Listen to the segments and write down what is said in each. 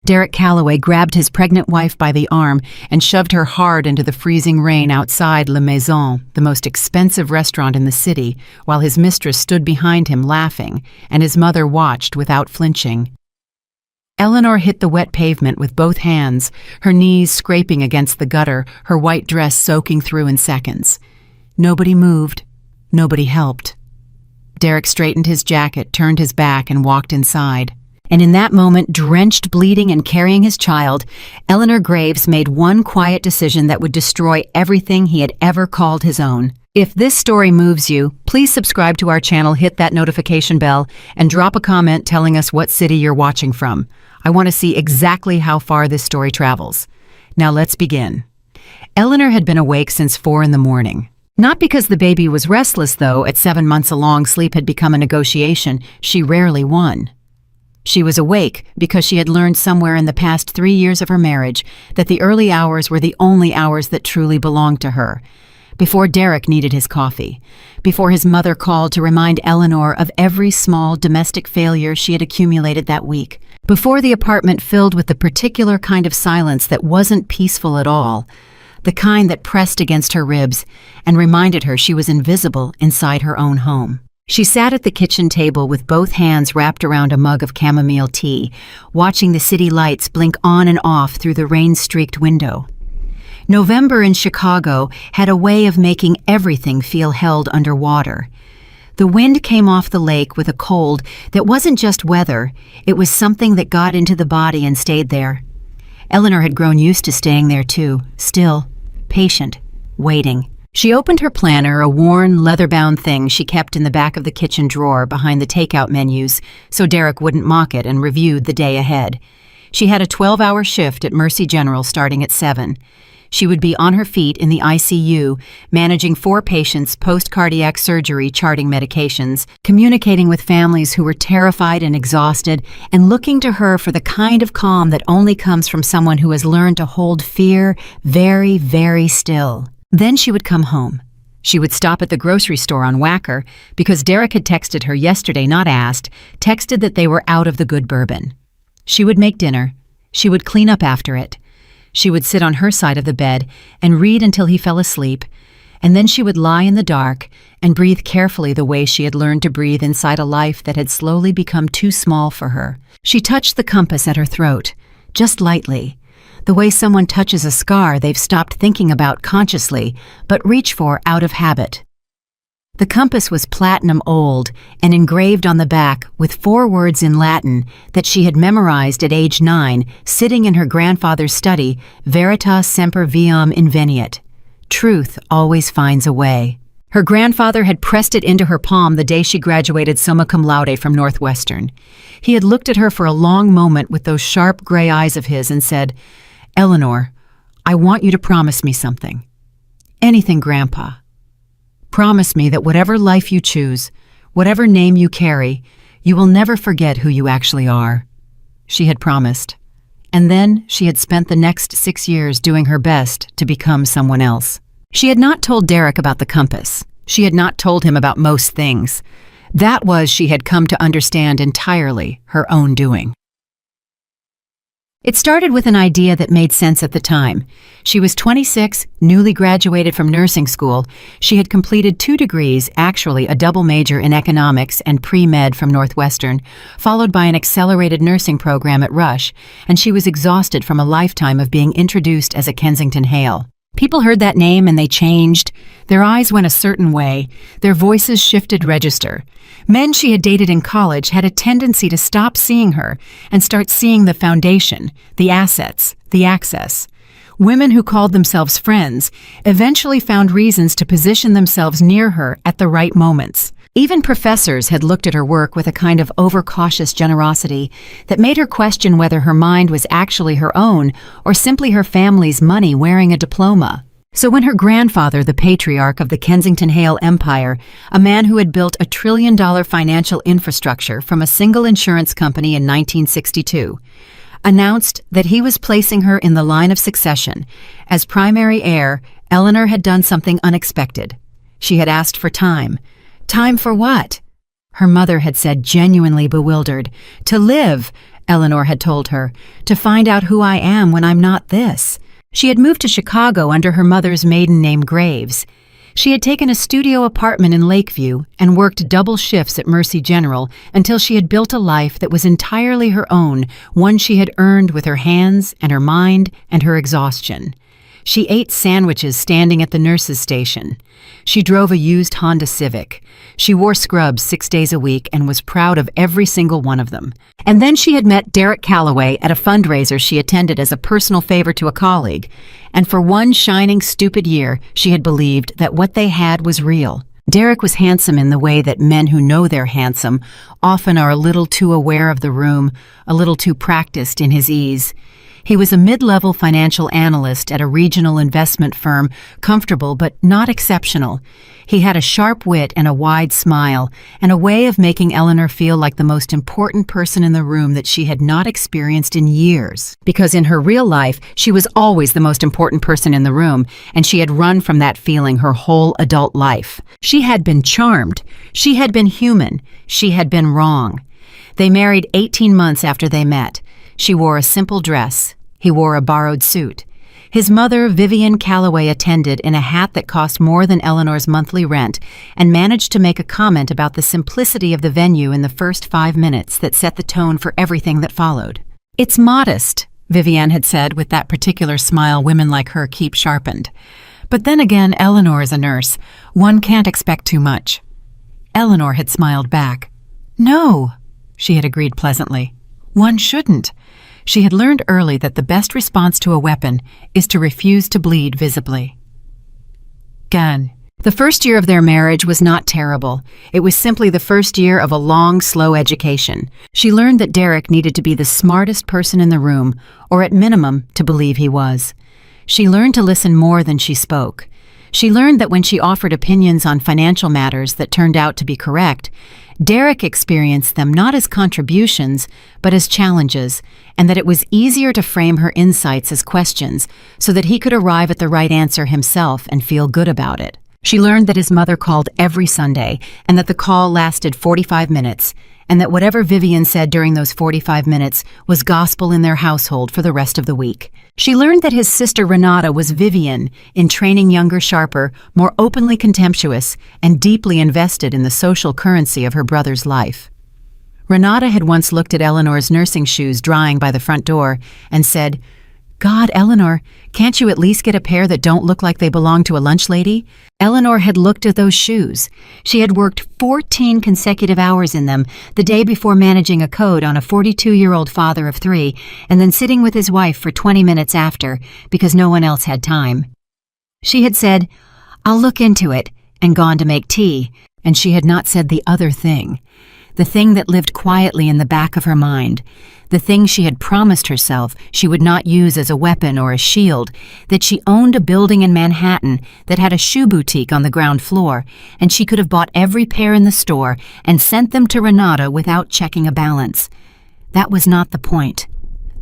Derek Calloway grabbed his pregnant wife by the arm and shoved her hard into the freezing rain outside La Maison, the most expensive restaurant in the city, while his mistress stood behind him laughing, and his mother watched without flinching. Eleanor hit the wet pavement with both hands, her knees scraping against the gutter, her white dress soaking through in seconds. Nobody moved. Nobody helped. Derek straightened his jacket, turned his back, and walked inside. And in that moment, drenched, bleeding, and carrying his child, Eleanor Graves made one quiet decision that would destroy everything he had ever called his own. If this story moves you, please subscribe to our channel, hit that notification bell, and drop a comment telling us what city you're watching from. I want to see exactly how far this story travels. Now let's begin. Eleanor had been awake since 4 in the morning. Not because the baby was restless, though. At 7 months along, sleep had become a negotiation she rarely won. She was awake because she had learned somewhere in the past 3 years of her marriage that the early hours were the only hours that truly belonged to her. Before Derek needed his coffee, before his mother called to remind Eleanor of every small domestic failure she had accumulated that week, before the apartment filled with the particular kind of silence that wasn't peaceful at all, the kind that pressed against her ribs and reminded her she was invisible inside her own home. She sat at the kitchen table with both hands wrapped around a mug of chamomile tea, watching the city lights blink on and off through the rain-streaked window. November in Chicago had a way of making everything feel held underwater. The wind came off the lake with a cold that wasn't just weather, it was something that got into the body and stayed there. Eleanor had grown used to staying there too, still, patient, waiting. She opened her planner, a worn, leather-bound thing she kept in the back of the kitchen drawer behind the takeout menus so Derek wouldn't mock it, and reviewed the day ahead. She had a 12-hour shift at Mercy General starting at 7. She would be on her feet in the ICU, managing 4 patients post-cardiac surgery, charting medications, communicating with families who were terrified and exhausted, and looking to her for the kind of calm that only comes from someone who has learned to hold fear very, very still. Then she would come home. She would stop at the grocery store on Wacker because Derek had texted her yesterday, not asked, texted that they were out of the good bourbon. She would make dinner. She would clean up after it. She would sit on her side of the bed and read until he fell asleep, and then she would lie in the dark and breathe carefully the way she had learned to breathe inside a life that had slowly become too small for her. She touched the compass at her throat, just lightly, the way someone touches a scar they've stopped thinking about consciously, but reach for out of habit. The compass was platinum old and engraved on the back with 4 words in Latin that she had memorized at age 9, sitting in her grandfather's study, Veritas semper viam inveniat. Truth always finds a way. Her grandfather had pressed it into her palm the day she graduated summa cum laude from Northwestern. He had looked at her for a long moment with those sharp gray eyes of his and said, "Eleanor, I want you to promise me something. Anything, Grandpa. Promise me that whatever life you choose, whatever name you carry, you will never forget who you actually are." She had promised. And then she had spent the next 6 years doing her best to become someone else. She had not told Derek about the compass. She had not told him about most things. That was, she had come to understand, entirely her own doing. It started with an idea that made sense at the time. She was 26, newly graduated from nursing school. She had completed 2 degrees, actually a double major in economics and pre-med from Northwestern, followed by an accelerated nursing program at Rush, and she was exhausted from a lifetime of being introduced as a Kensington Hale. People heard that name and they changed. Their eyes went a certain way. Their voices shifted register. Men she had dated in college had a tendency to stop seeing her and start seeing the foundation, the assets, the access. Women who called themselves friends eventually found reasons to position themselves near her at the right moments. Even professors had looked at her work with a kind of overcautious generosity that made her question whether her mind was actually her own or simply her family's money wearing a diploma. So when her grandfather, the patriarch of the Kensington Hale empire, a man who had built a $1 trillion financial infrastructure from a single insurance company in 1962, announced that he was placing her in the line of succession as primary heir, Eleanor had done something unexpected. She had asked for time. Time for what? her mother had said, genuinely bewildered. To live, Eleanor had told her, to find out who I am when I'm not this. She had moved to Chicago under her mother's maiden name Graves. She had taken a studio apartment in Lakeview and worked double shifts at Mercy General until she had built a life that was entirely her own, one she had earned with her hands and her mind and her exhaustion. She ate sandwiches standing at the nurse's station. She drove a used Honda Civic. She wore scrubs 6 days a week and was proud of every single one of them. And then she had met Derek Calloway at a fundraiser she attended as a personal favor to a colleague. And for one shining, stupid year, she had believed that what they had was real. Derek was handsome in the way that men who know they're handsome often are a little too aware of the room, a little too practiced in his ease. He was a mid-level financial analyst at a regional investment firm, comfortable but not exceptional. He had a sharp wit and a wide smile, and a way of making Eleanor feel like the most important person in the room that she had not experienced in years. Because in her real life, she was always the most important person in the room, and she had run from that feeling her whole adult life. She had been charmed. She had been human. She had been wrong. They married 18 months after they met. She wore a simple dress. He wore a borrowed suit. His mother, Vivian Calloway, attended in a hat that cost more than Eleanor's monthly rent and managed to make a comment about the simplicity of the venue in the first 5 minutes that set the tone for everything that followed. "It's modest," Vivian had said with that particular smile women like her keep sharpened. But then again, Eleanor is a nurse. One can't expect too much. Eleanor had smiled back. "No," she had agreed pleasantly. "One shouldn't." She had learned early that the best response to a weapon is to refuse to bleed visibly. Gun. The first year of their marriage was not terrible. It was simply the first year of a long, slow education. She learned that Derek needed to be the smartest person in the room, or at minimum, to believe he was. She learned to listen more than she spoke. She learned that when she offered opinions on financial matters that turned out to be correct, Derek experienced them not as contributions, but as challenges, and that it was easier to frame her insights as questions so that he could arrive at the right answer himself and feel good about it. She learned that his mother called every Sunday, and that the call lasted 45 minutes, and that whatever Vivian said during those 45 minutes was gospel in their household for the rest of the week. She learned that his sister Renata was Vivian in training younger, sharper, more openly contemptuous, and deeply invested in the social currency of her brother's life. Renata had once looked at Eleanor's nursing shoes drying by the front door and said, "God, Eleanor, can't you at least get a pair that don't look like they belong to a lunch lady?" Eleanor had looked at those shoes. She had worked 14 consecutive hours in them, the day before managing a code on a 42-year-old father of 3, and then sitting with his wife for 20 minutes after, because no one else had time. She had said, "I'll look into it," and gone to make tea, and she had not said the other thing. The thing that lived quietly in the back of her mind, the thing she had promised herself she would not use as a weapon or a shield, that she owned a building in Manhattan that had a shoe boutique on the ground floor, and she could have bought every pair in the store and sent them to Renata without checking a balance. That was not the point.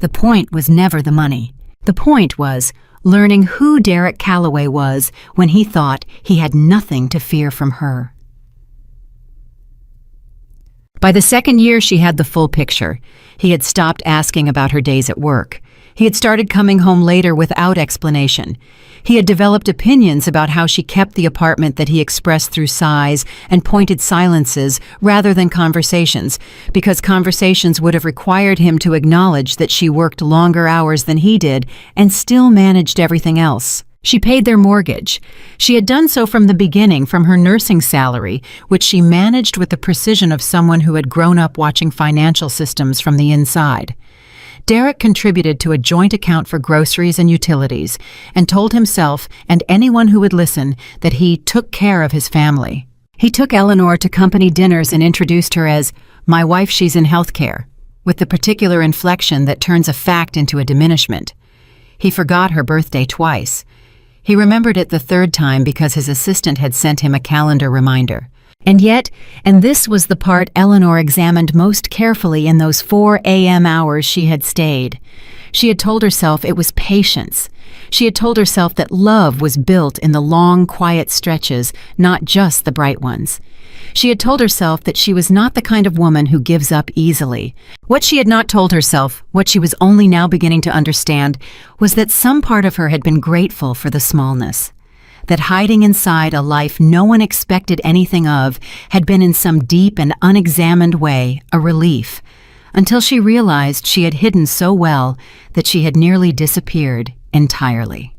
The point was never the money. The point was learning who Derek Calloway was when he thought he had nothing to fear from her. By the second year, she had the full picture. He had stopped asking about her days at work. He had started coming home later without explanation. He had developed opinions about how she kept the apartment that he expressed through sighs and pointed silences rather than conversations, because conversations would have required him to acknowledge that she worked longer hours than he did and still managed everything else. She paid their mortgage. She had done so from the beginning from her nursing salary, which she managed with the precision of someone who had grown up watching financial systems from the inside. Derek contributed to a joint account for groceries and utilities and told himself and anyone who would listen that he took care of his family. He took Eleanor to company dinners and introduced her as, "My wife, she's in healthcare," with the particular inflection that turns a fact into a diminishment. He forgot her birthday twice. He remembered it the third time because his assistant had sent him a calendar reminder. And yet, and this was the part Eleanor examined most carefully in those 4 a.m. hours she had stayed, She had told herself it was patience. She had told herself that love was built in the long, quiet stretches, not just the bright ones. She had told herself that she was not the kind of woman who gives up easily. What she had not told herself, what she was only now beginning to understand, was that some part of her had been grateful for the smallness. That hiding inside a life no one expected anything of had been in some deep and unexamined way a relief, until she realized she had hidden so well that she had nearly disappeared entirely.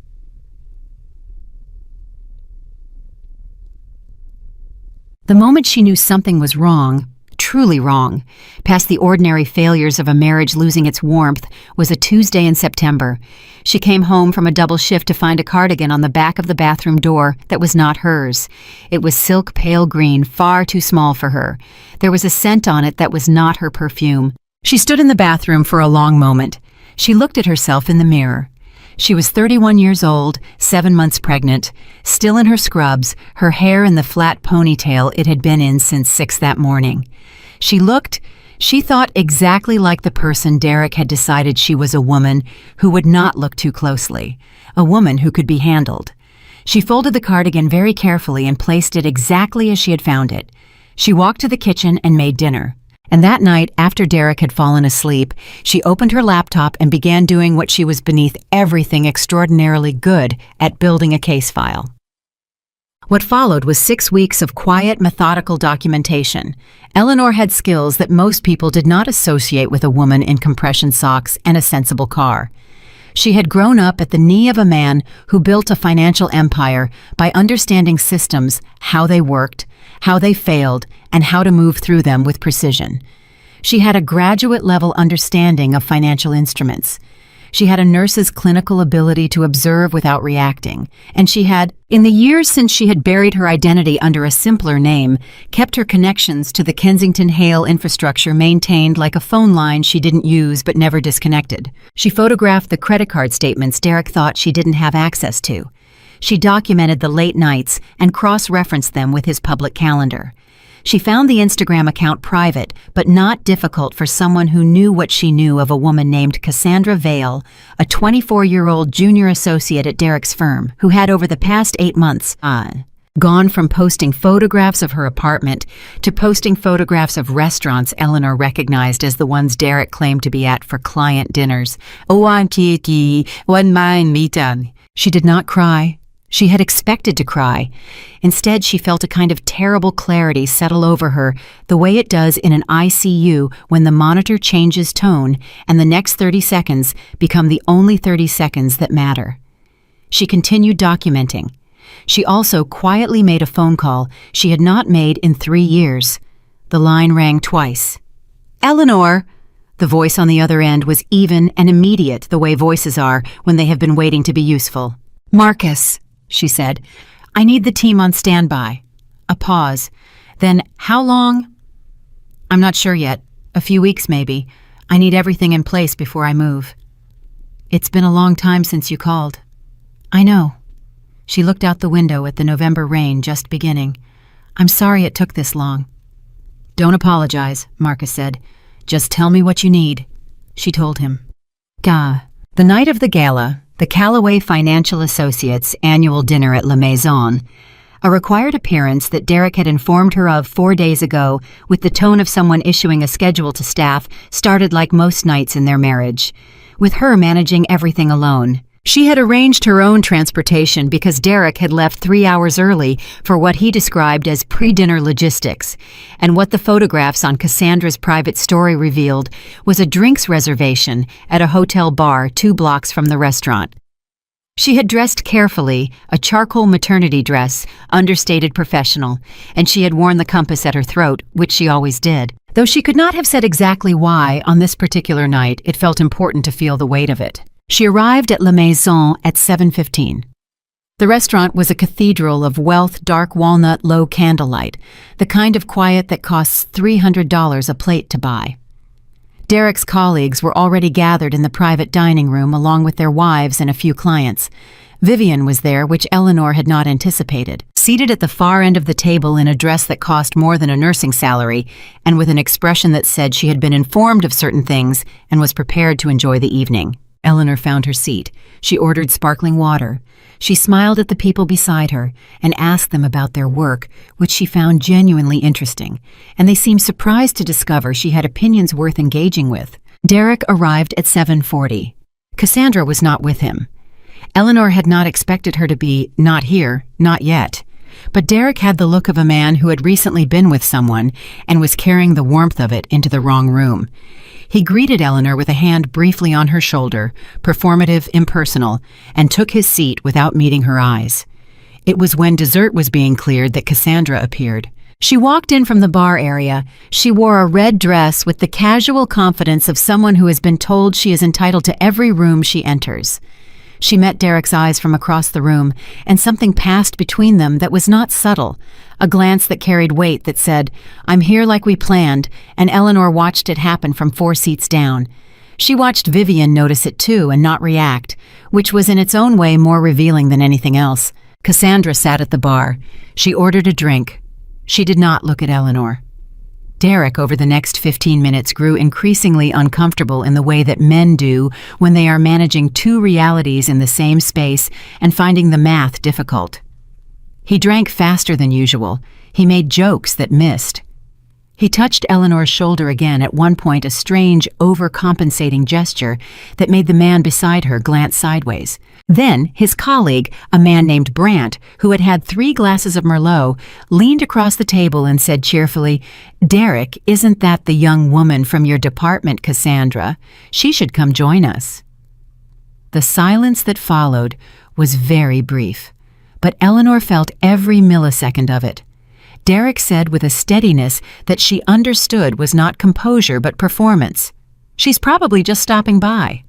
The moment she knew something was wrong, truly wrong, past the ordinary failures of a marriage losing its warmth, was a Tuesday in September. She came home from a double shift to find a cardigan on the back of the bathroom door that was not hers. It was silk pale green, far too small for her. There was a scent on it that was not her perfume. She stood in the bathroom for a long moment. She looked at herself in the mirror. She was 31 years old, 7 months pregnant, still in her scrubs, her hair in the flat ponytail it had been in since 6 that morning. She thought exactly like the person Derek had decided she was, a woman who would not look too closely, a woman who could be handled. She folded the cardigan very carefully and placed it exactly as she had found it. She walked to the kitchen and made dinner. And that night, after Derek had fallen asleep, she opened her laptop and began doing what she was beneath everything extraordinarily good at, building a case file. What followed was 6 weeks of quiet, methodical documentation. Eleanor had skills that most people did not associate with a woman in compression socks and a sensible car. She had grown up at the knee of a man who built a financial empire by understanding systems, how they worked, how they failed, and how to move through them with precision. She had a graduate-level understanding of financial instruments. She had a nurse's clinical ability to observe without reacting, and she had, in the years since she had buried her identity under a simpler name, kept her connections to the Kensington Hale infrastructure maintained like a phone line she didn't use but never disconnected. She photographed the credit card statements Derek thought she didn't have access to. She documented the late nights and cross-referenced them with his public calendar. She found the Instagram account private, but not difficult for someone who knew what she knew of a woman named Cassandra Vale, a 24-year-old junior associate at Derek's firm, who had over the past 8 months gone from posting photographs of her apartment to posting photographs of restaurants Eleanor recognized as the ones Derek claimed to be at for client dinners. She did not cry. She had expected to cry. Instead, she felt a kind of terrible clarity settle over her, the way it does in an ICU when the monitor changes tone and the next 30 seconds become the only 30 seconds that matter. She continued documenting. She also quietly made a phone call she had not made in 3 years. The line rang twice. "Eleanor!" The voice on the other end was even and immediate, the way voices are when they have been waiting to be useful. "Marcus," she said, "I need the team on standby." A pause. Then, "How long?" "I'm not sure yet. A few weeks, maybe. I need everything in place before I move." "It's been a long time since you called." "I know." She looked out the window at the November rain just beginning. "I'm sorry it took this long." "Don't apologize," Marcus said. "Just tell me what you need." She told him. The night of the gala, the Callaway Financial Associates' annual dinner at La Maison, a required appearance that Derek had informed her of 4 days ago with the tone of someone issuing a schedule to staff, started like most nights in their marriage, with her managing everything alone. She had arranged her own transportation because Derek had left 3 hours early for what he described as pre-dinner logistics, and what the photographs on Cassandra's private story revealed was a drinks reservation at a hotel bar 2 blocks from the restaurant. She had dressed carefully, a charcoal maternity dress, understated professional, and she had worn the compass at her throat, which she always did. Though she could not have said exactly why, on this particular night, it felt important to feel the weight of it. She arrived at La Maison at 7:15. The restaurant was a cathedral of wealth, dark walnut, low candlelight, the kind of quiet that costs $300 a plate to buy. Derek's colleagues were already gathered in the private dining room along with their wives and a few clients. Vivian was there, which Eleanor had not anticipated, seated at the far end of the table in a dress that cost more than a nursing salary, and with an expression that said she had been informed of certain things and was prepared to enjoy the evening. Eleanor found her seat. She ordered sparkling water. She smiled at the people beside her and asked them about their work, which she found genuinely interesting, and they seemed surprised to discover she had opinions worth engaging with. Derek arrived at 7:40. Cassandra was not with him. Eleanor had not expected her to be not here, not yet. But Derek had the look of a man who had recently been with someone and was carrying the warmth of it into the wrong room. He greeted Eleanor with a hand briefly on her shoulder, performative, impersonal, and took his seat without meeting her eyes. It was when dessert was being cleared that Cassandra appeared. She walked in from the bar area. She wore a red dress with the casual confidence of someone who has been told she is entitled to every room she enters. She met Derek's eyes from across the room, and something passed between them that was not subtle, a glance that carried weight that said, "I'm here like we planned," and Eleanor watched it happen from 4 seats down. She watched Vivian notice it too and not react, which was in its own way more revealing than anything else. Cassandra sat at the bar. She ordered a drink. She did not look at Eleanor. Derek, over the next 15 minutes, grew increasingly uncomfortable in the way that men do when they are managing 2 realities in the same space and finding the math difficult. He drank faster than usual. He made jokes that missed. He touched Eleanor's shoulder again, at one point a strange, overcompensating gesture that made the man beside her glance sideways. Then his colleague, a man named Brandt, who had had 3 glasses of Merlot, leaned across the table and said cheerfully, "Derek, isn't that the young woman from your department, Cassandra? She should come join us." The silence that followed was very brief, but Eleanor felt every millisecond of it. Derek said with a steadiness that she understood was not composure but performance, "She's probably just stopping by."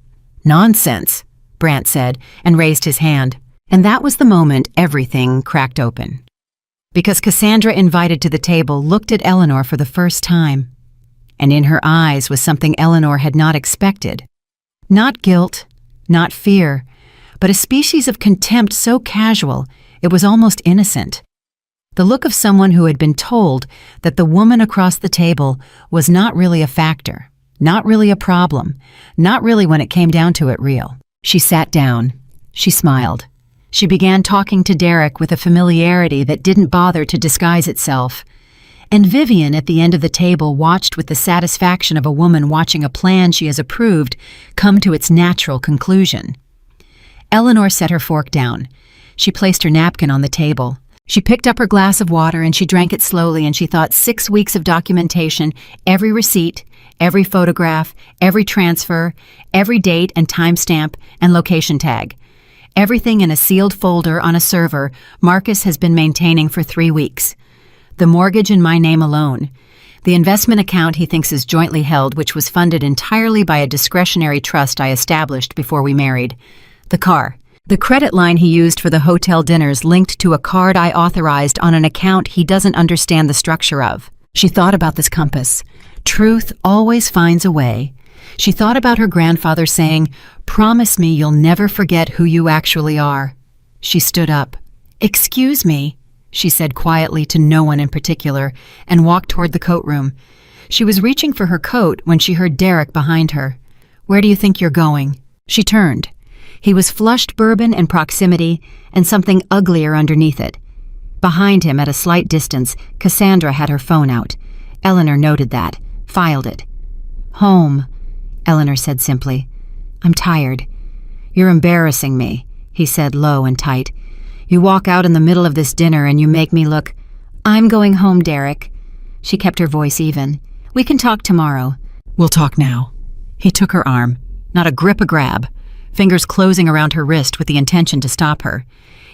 "Nonsense," Brandt said, and raised his hand. And that was the moment everything cracked open. Because Cassandra, invited to the table, looked at Eleanor for the first time. And in her eyes was something Eleanor had not expected. Not guilt, not fear, but a species of contempt so casual it was almost innocent. The look of someone who had been told that the woman across the table was not really a factor, not really a problem, not really, when it came down to it, real. She sat down. She smiled. She began talking to Derek with a familiarity that didn't bother to disguise itself. And Vivian, at the end of the table, watched with the satisfaction of a woman watching a plan she has approved come to its natural conclusion. Eleanor set her fork down. She placed her napkin on the table. She picked up her glass of water and she drank it slowly, and she thought 6 weeks of documentation, every receipt, every photograph, every transfer, every date and timestamp and location tag. Everything in a sealed folder on a server Marcus has been maintaining for 3 weeks. The mortgage in my name alone. The investment account he thinks is jointly held, which was funded entirely by a discretionary trust I established before we married. The car. The credit line he used for the hotel dinners linked to a card I authorized on an account he doesn't understand the structure of. She thought about this compass. Truth always finds a way. She thought about her grandfather saying, "Promise me you'll never forget who you actually are." She stood up. "Excuse me," she said quietly to no one in particular, and walked toward the coat room. She was reaching for her coat when she heard Derek behind her. "Where do you think you're going?" She turned. He was flushed bourbon and proximity, and something uglier underneath it. Behind him, at a slight distance, Cassandra had her phone out. Eleanor noted that, filed it. "Home," Eleanor said simply. "I'm tired." "You're embarrassing me," he said low and tight. "You walk out in the middle of this dinner and you make me look—" "I'm going home, Derek." She kept her voice even. "We can talk tomorrow." "We'll talk now." He took her arm. Not a grip, a grab. Fingers closing around her wrist with the intention to stop her.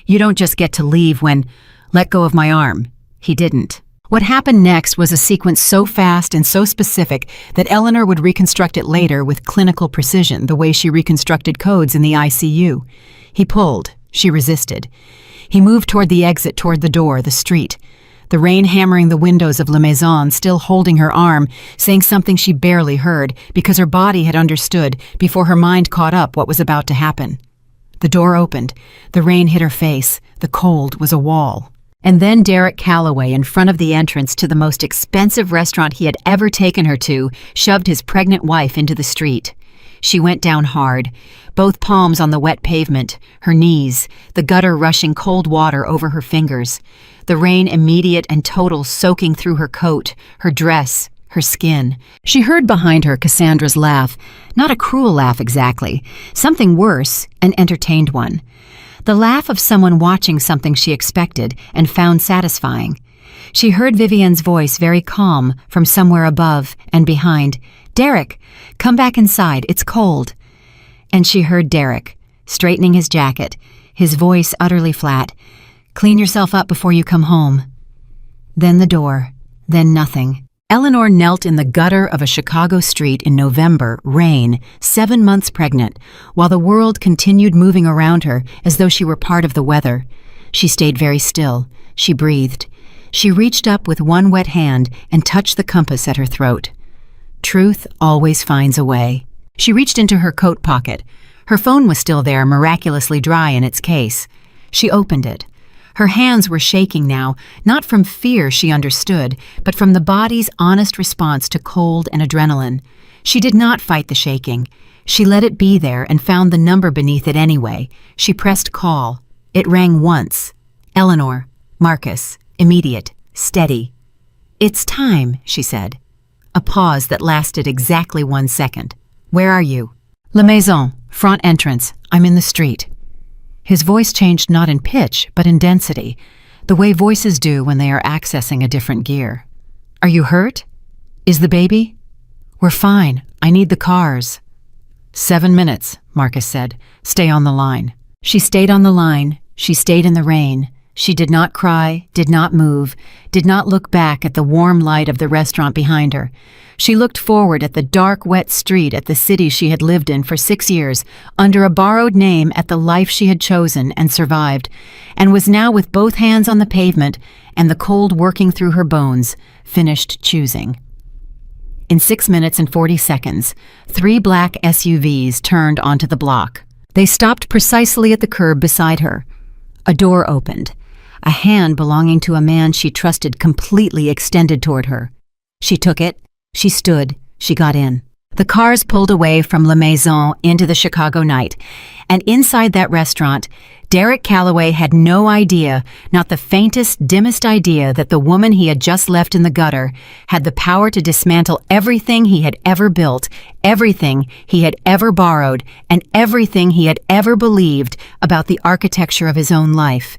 "You don't just get to leave when—" "Let go of my arm." He didn't. What happened next was a sequence so fast and so specific that Eleanor would reconstruct it later with clinical precision, the way she reconstructed codes in the ICU. He pulled. She resisted. He moved toward the exit, toward the door, the street. The rain hammering the windows of La Maison, still holding her arm, saying something she barely heard, because her body had understood before her mind caught up what was about to happen. The door opened. The rain hit her face. The cold was a wall. And then Derek Calloway, in front of the entrance to the most expensive restaurant he had ever taken her to, shoved his pregnant wife into the street. She went down hard, both palms on the wet pavement, her knees, the gutter rushing cold water over her fingers, the rain immediate and total soaking through her coat, her dress, her skin. She heard behind her Cassandra's laugh, not a cruel laugh exactly, something worse, an entertained one. The laugh of someone watching something she expected and found satisfying. She heard Vivienne's voice very calm from somewhere above and behind. "Derek, come back inside, it's cold." And she heard Derek, straightening his jacket, his voice utterly flat. "Clean yourself up before you come home." Then the door, then nothing. Eleanor knelt in the gutter of a Chicago street in November, rain, 7 months pregnant, while the world continued moving around her as though she were part of the weather. She stayed very still. She breathed. She reached up with one wet hand and touched the compass at her throat. Truth always finds a way. She reached into her coat pocket. Her phone was still there, miraculously dry in its case. She opened it. Her hands were shaking now, not from fear, she understood, but from the body's honest response to cold and adrenaline. She did not fight the shaking. She let it be there and found the number beneath it anyway. She pressed call. It rang once. Eleanor. Marcus. Immediate. Steady. "It's time," she said. A pause that lasted exactly 1 second. "Where are you?" "La Maison. Front entrance. I'm in the street." His voice changed not in pitch, but in density, the way voices do when they are accessing a different gear. "Are you hurt? Is the baby?" "We're fine. I need the cars." 7 minutes, Marcus said. "Stay on the line." She stayed on the line. She stayed in the rain. She did not cry, did not move, did not look back at the warm light of the restaurant behind her. She looked forward at the dark, wet street, at the city she had lived in for 6 years, under a borrowed name, at the life she had chosen and survived, and was now with both hands on the pavement and the cold working through her bones, finished choosing. In 6 minutes and 40 seconds, 3 black SUVs turned onto the block. They stopped precisely at the curb beside her. A door opened. A hand belonging to a man she trusted completely extended toward her. She took it. She stood. She got in. The cars pulled away from La Maison into the Chicago night, and inside that restaurant, Derek Calloway had no idea, not the faintest, dimmest idea, that the woman he had just left in the gutter had the power to dismantle everything he had ever built, everything he had ever borrowed, and everything he had ever believed about the architecture of his own life.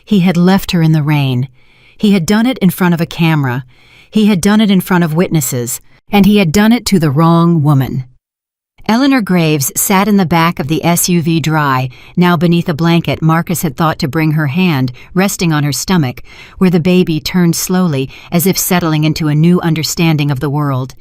He had left her in the rain. He had done it in front of a camera. He had done it in front of witnesses. And he had done it to the wrong woman. Eleanor Graves sat in the back of the SUV dry, now beneath a blanket Marcus had thought to bring her hand, resting on her stomach, where the baby turned slowly, as if settling into a new understanding of the world.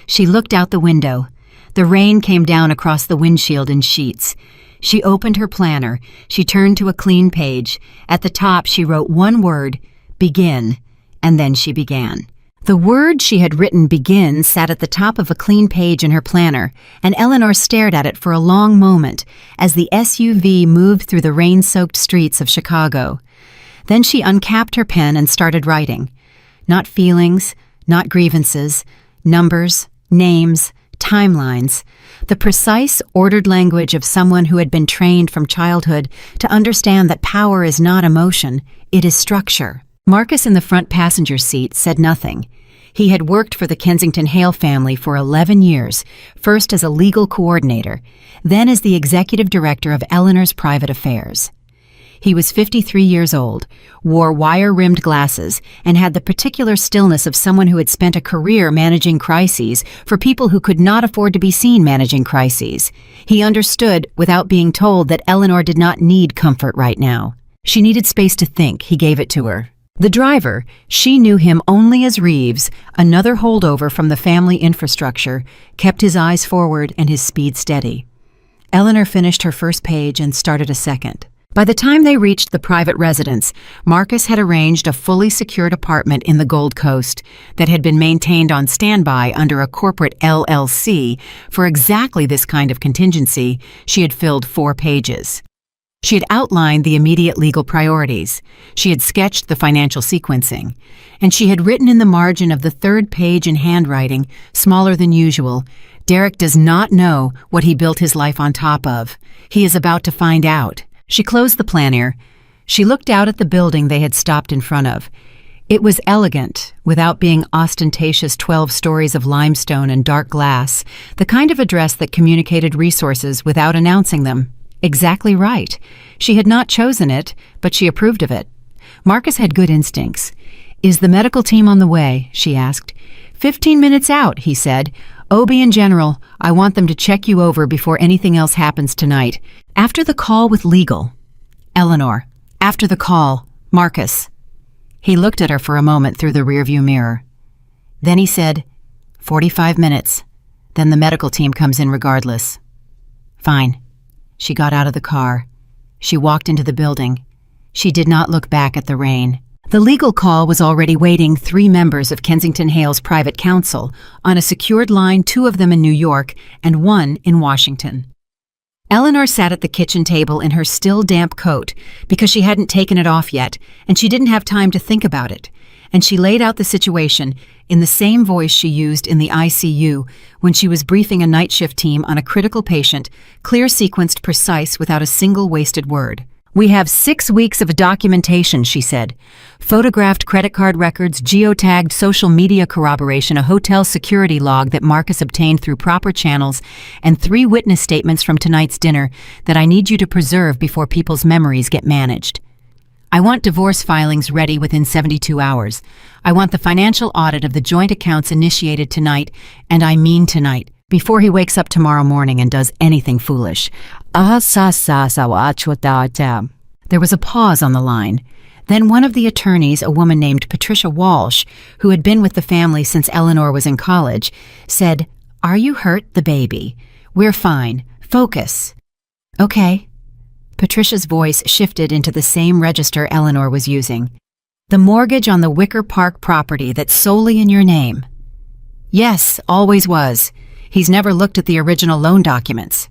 She looked out the window. The rain came down across the windshield in sheets. She opened her planner. She turned to a clean page. At the top she wrote one word, "Begin," and then she began. The word she had written, "begin," sat at the top of a clean page in her planner, and Eleanor stared at it for a long moment as the SUV moved through the rain-soaked streets of Chicago. Then she uncapped her pen and started writing. Not feelings, not grievances, numbers, names, timelines, the precise, ordered language of someone who had been trained from childhood to understand that power is not emotion, it is structure. Marcus in the front passenger seat said nothing. He had worked for the Kensington Hale family for 11 years, first as a legal coordinator, then as the executive director of Eleanor's private affairs. He was 53 years old, wore wire-rimmed glasses, and had the particular stillness of someone who had spent a career managing crises for people who could not afford to be seen managing crises. He understood, without being told, that Eleanor did not need comfort right now. She needed space to think. He gave it to her. The driver, she knew him only as Reeves, another holdover from the family infrastructure, kept his eyes forward and his speed steady. Eleanor finished her first page and started a second. By the time they reached the private residence, Marcus had arranged a fully secured apartment in the Gold Coast that had been maintained on standby under a corporate LLC. For exactly this kind of contingency, she had filled 4 pages. She had outlined the immediate legal priorities. She had sketched the financial sequencing. And she had written in the margin of the 3rd page in handwriting, smaller than usual, Derek does not know what he built his life on top of. He is about to find out. She closed the planner. She looked out at the building they had stopped in front of. It was elegant, without being ostentatious 12 stories of limestone and dark glass, the kind of address that communicated resources without announcing them. Exactly right. She had not chosen it, but she approved of it. Marcus had good instincts. "Is the medical team on the way?" she asked. 15 minutes out, he said. "OB in general, I want them to check you over before anything else happens tonight." After the call with legal. Eleanor. After the call. Marcus. He looked at her for a moment through the rearview mirror. Then he said, 45 minutes. Then the medical team comes in regardless. Fine. She got out of the car. She walked into the building. She did not look back at the rain. The legal call was already waiting 3 members of Kensington Hale's private counsel on a secured line, 2 of them in New York and 1 in Washington. Eleanor sat at the kitchen table in her still damp coat because she hadn't taken it off yet, and she didn't have time to think about it. And she laid out the situation in the same voice she used in the ICU when she was briefing a night shift team on a critical patient, clear sequenced, precise, without a single wasted word. "We have 6 weeks of documentation," she said. "Photographed credit card records, geotagged social media corroboration, a hotel security log that Marcus obtained through proper channels, and 3 witness statements from tonight's dinner that I need you to preserve before people's memories get managed. I want divorce filings ready within 72 hours. I want the financial audit of the joint accounts initiated tonight, and I mean tonight, before he wakes up tomorrow morning and does anything foolish." There was a pause on the line. Then one of the attorneys, a woman named Patricia Walsh, who had been with the family since Eleanor was in college, said, "Are you hurt, the baby? We're fine. Focus." "Okay." Patricia's voice shifted into the same register Eleanor was using. "The mortgage on the Wicker Park property that's solely in your name." "Yes, always was. He's never looked at the original loan documents.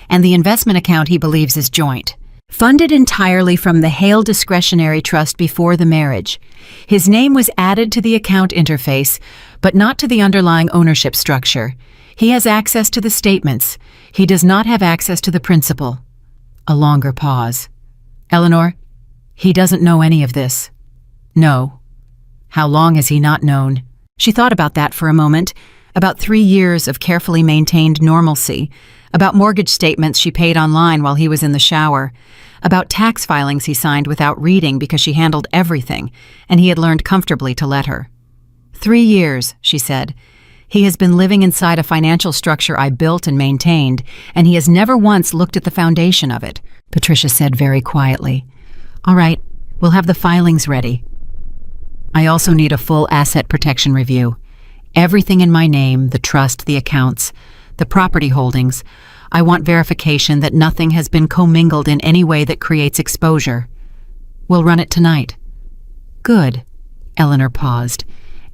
And the investment account he believes is joint. Funded entirely from the Hale Discretionary Trust before the marriage. His name was added to the account interface, but not to the underlying ownership structure. He has access to the statements. He does not have access to the principal." A longer pause. "Eleanor, he doesn't know any of this." "No." "How long has he not known?" She thought about that for a moment. About 3 years of carefully maintained normalcy. About mortgage statements she paid online while he was in the shower. About tax filings he signed without reading because she handled everything, and he had learned comfortably to let her. 3 years, she said. He has been living inside a financial structure I built and maintained, and he has never once looked at the foundation of it, Patricia said very quietly. "All right, we'll have the filings ready. I also need a full asset protection review. Everything in my name, the trust, the accounts, the property holdings. I want verification that nothing has been commingled in any way that creates exposure. We'll run it tonight." "Good." Eleanor paused.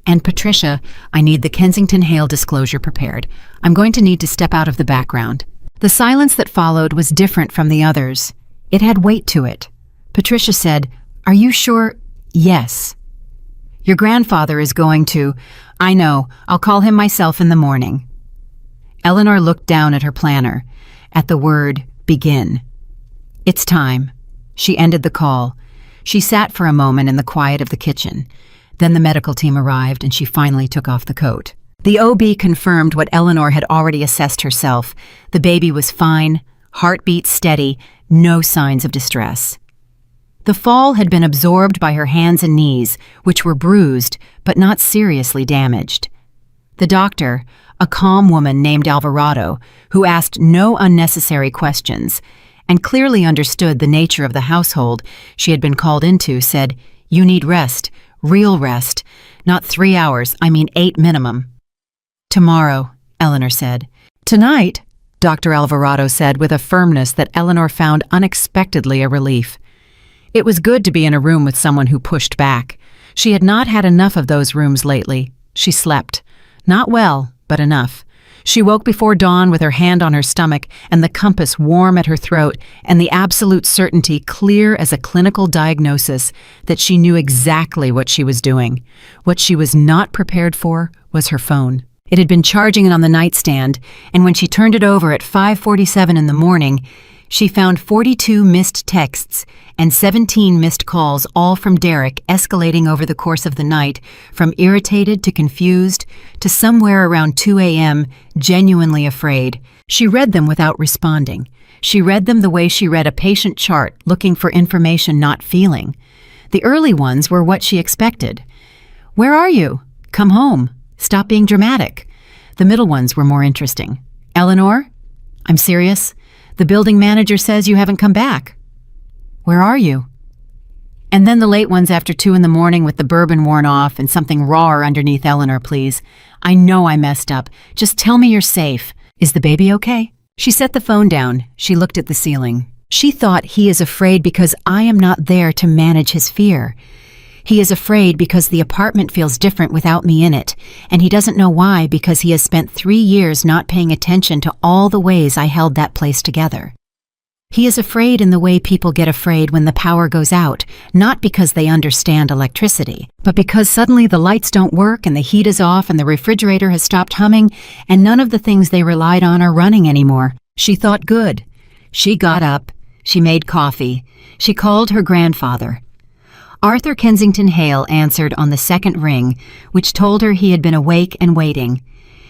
"And Patricia, I need the Kensington Hale disclosure prepared. I'm going to need to step out of the background." The silence that followed was different from the others. It had weight to it. Patricia said, "Are you sure?" "Yes." "Your grandfather is going to—" "I know. I'll call him myself in the morning." Eleanor looked down at her planner, at the word begin. "It's time." She ended the call. She sat for a moment in the quiet of the kitchen. Then the medical team arrived and she finally took off the coat. The OB confirmed what Eleanor had already assessed herself. The baby was fine, heartbeat steady, no signs of distress. The fall had been absorbed by her hands and knees, which were bruised but not seriously damaged. The doctor, a calm woman named Alvarado, who asked no unnecessary questions and clearly understood the nature of the household she had been called into, said, "You need rest, real rest. Not 3 hours, I mean 8 minimum." "Tomorrow," Eleanor said. "Tonight," Dr. Alvarado said with a firmness that Eleanor found unexpectedly a relief. It was good to be in a room with someone who pushed back. She had not had enough of those rooms lately. She slept. Not well, but enough. She woke before dawn with her hand on her stomach and the compass warm at her throat and the absolute certainty clear as a clinical diagnosis that she knew exactly what she was doing. What she was not prepared for was her phone. It had been charging on the nightstand, and when she turned it over at 5:47 in the morning, she found 42 missed texts and 17 missed calls, all from Derek, escalating over the course of the night, from irritated to confused to somewhere around 2 a.m., genuinely afraid. She read them without responding. She read them the way she read a patient chart, looking for information, not feeling. The early ones were what she expected. "Where are you? Come home. Stop being dramatic." The middle ones were more interesting. "Eleanor? I'm serious. The building manager says you haven't come back. Where are you?" And then the late ones after 2 in the morning with the bourbon worn off and something rawer underneath. "Eleanor, please. I know I messed up. Just tell me you're safe. Is the baby okay?" She set the phone down. She looked at the ceiling. She thought, he is afraid because I am not there to manage his fear. He is afraid because the apartment feels different without me in it, and he doesn't know why because he has spent 3 years not paying attention to all the ways I held that place together. He is afraid in the way people get afraid when the power goes out, not because they understand electricity, but because suddenly the lights don't work and the heat is off and the refrigerator has stopped humming and none of the things they relied on are running anymore. She thought, good. She got up. She made coffee. She called her grandfather. Arthur Kensington Hale answered on the second ring, which told her he had been awake and waiting.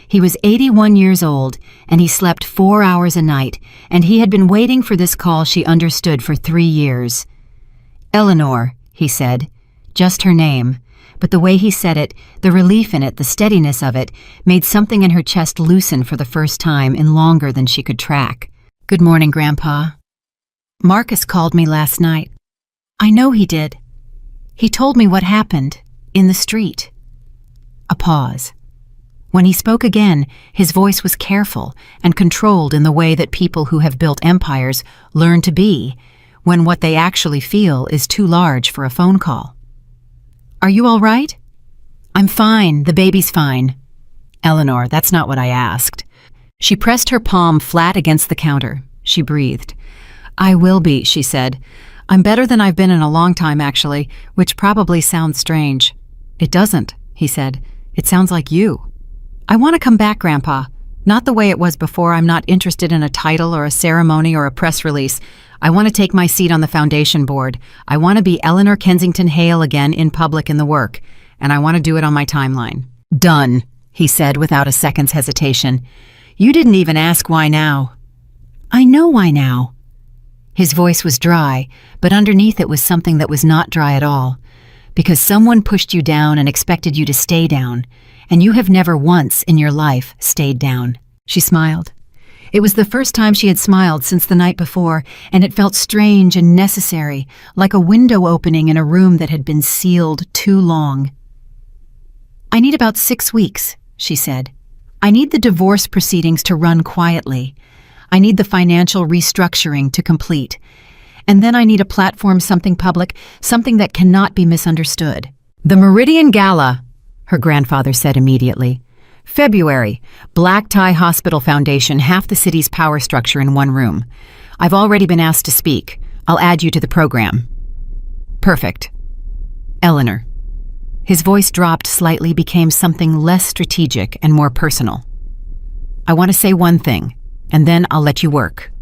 He was 81 years old, and he slept 4 hours a night, and he had been waiting for this call she understood for 3 years. "Eleanor," he said, just her name, but the way he said it, the relief in it, the steadiness of it, made something in her chest loosen for the first time in longer than she could track. "Good morning, Grandpa. Marcus called me last night." "I know he did. He told me what happened, in the street." A pause. When he spoke again, his voice was careful and controlled in the way that people who have built empires learn to be, when what they actually feel is too large for a phone call. "Are you all right?" "I'm fine, the baby's fine." "Eleanor, that's not what I asked." She pressed her palm flat against the counter. She breathed. "I will be," she said. "I'm better than I've been in a long time, actually, which probably sounds strange." "It doesn't," he said. "It sounds like you." "I want to come back, Grandpa. Not the way it was before. I'm not interested in a title or a ceremony or a press release. I want to take my seat on the foundation board. I want to be Eleanor Kensington Hale again in public in the work, and I want to do it on my timeline." "Done," he said without a second's hesitation. "You didn't even ask why now." "I know why now." His voice was dry, but underneath it was something that was not dry at all. Because someone pushed you down and expected you to stay down, and you have never once in your life stayed down. She smiled. It was the first time she had smiled since the night before, and it felt strange and necessary, like a window opening in a room that had been sealed too long. "I need about 6 weeks," she said. "I need the divorce proceedings to run quietly. I need the financial restructuring to complete. And then I need a platform, something public, something that cannot be misunderstood." "The Meridian Gala," her grandfather said immediately. "February, Black Tie Hospital Foundation, half the city's power structure in one room. I've already been asked to speak. I'll add you to the program." "Perfect. Eleanor." His voice dropped slightly, became something less strategic and more personal. "I want to say one thing, and then I'll let you work."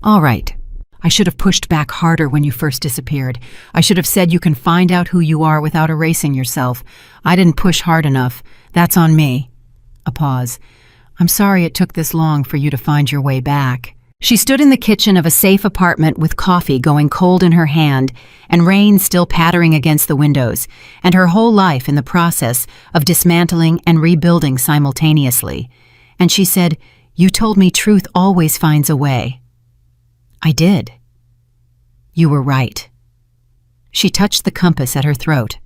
"All right. I should have pushed back harder when you first disappeared. I should have said you can find out who you are without erasing yourself. I didn't push hard enough. That's on me." A pause. "I'm sorry it took this long for you to find your way back." She stood in the kitchen of a safe apartment with coffee going cold in her hand and rain still pattering against the windows, and her whole life in the process of dismantling and rebuilding simultaneously. And she said, "You told me truth always finds a way." "I did." "You were right." She touched the compass at her throat.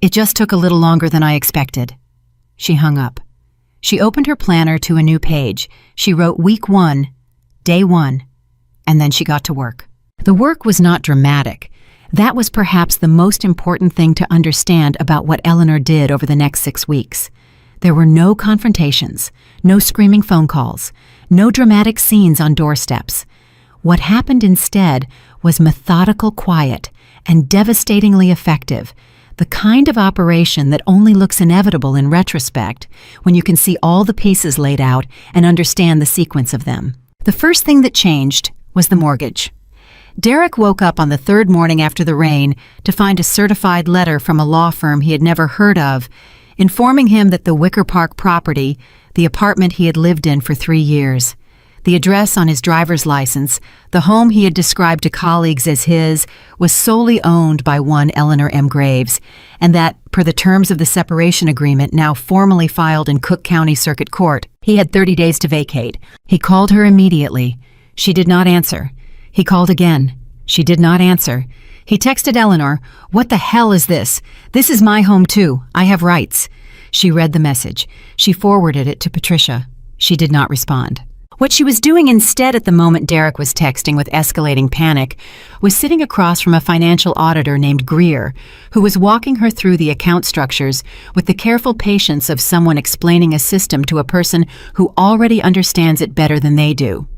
"It just took a little longer than I expected." She hung up. She opened her planner to a new page. She wrote week 1, day 1, and then she got to work. The work was not dramatic. That was perhaps the most important thing to understand about what Eleanor did over the next 6 weeks. There were no confrontations, no screaming phone calls, no dramatic scenes on doorsteps. What happened instead was methodical quiet and devastatingly effective, The kind of operation that only looks inevitable in retrospect, when you can see all the pieces laid out and understand the sequence of them. The first thing that changed was the mortgage. Derek woke up on the third morning after the rain to find a certified letter from a law firm he had never heard of, informing him that the Wicker Park property, the apartment he had lived in for 3 years, the address on his driver's license, the home he had described to colleagues as his, was solely owned by one Eleanor M. Graves, and that, per the terms of the separation agreement now formally filed in Cook County Circuit Court, he had 30 days to vacate. He called her immediately. She did not answer. He called again. She did not answer. He texted Eleanor, "What the hell is this? This is my home too. I have rights." She read the message. She forwarded it to Patricia. She did not respond. What she was doing instead at the moment Derek was texting with escalating panic was sitting across from a financial auditor named Greer, who was walking her through the account structures with the careful patience of someone explaining a system to a person who already understands it better than they do.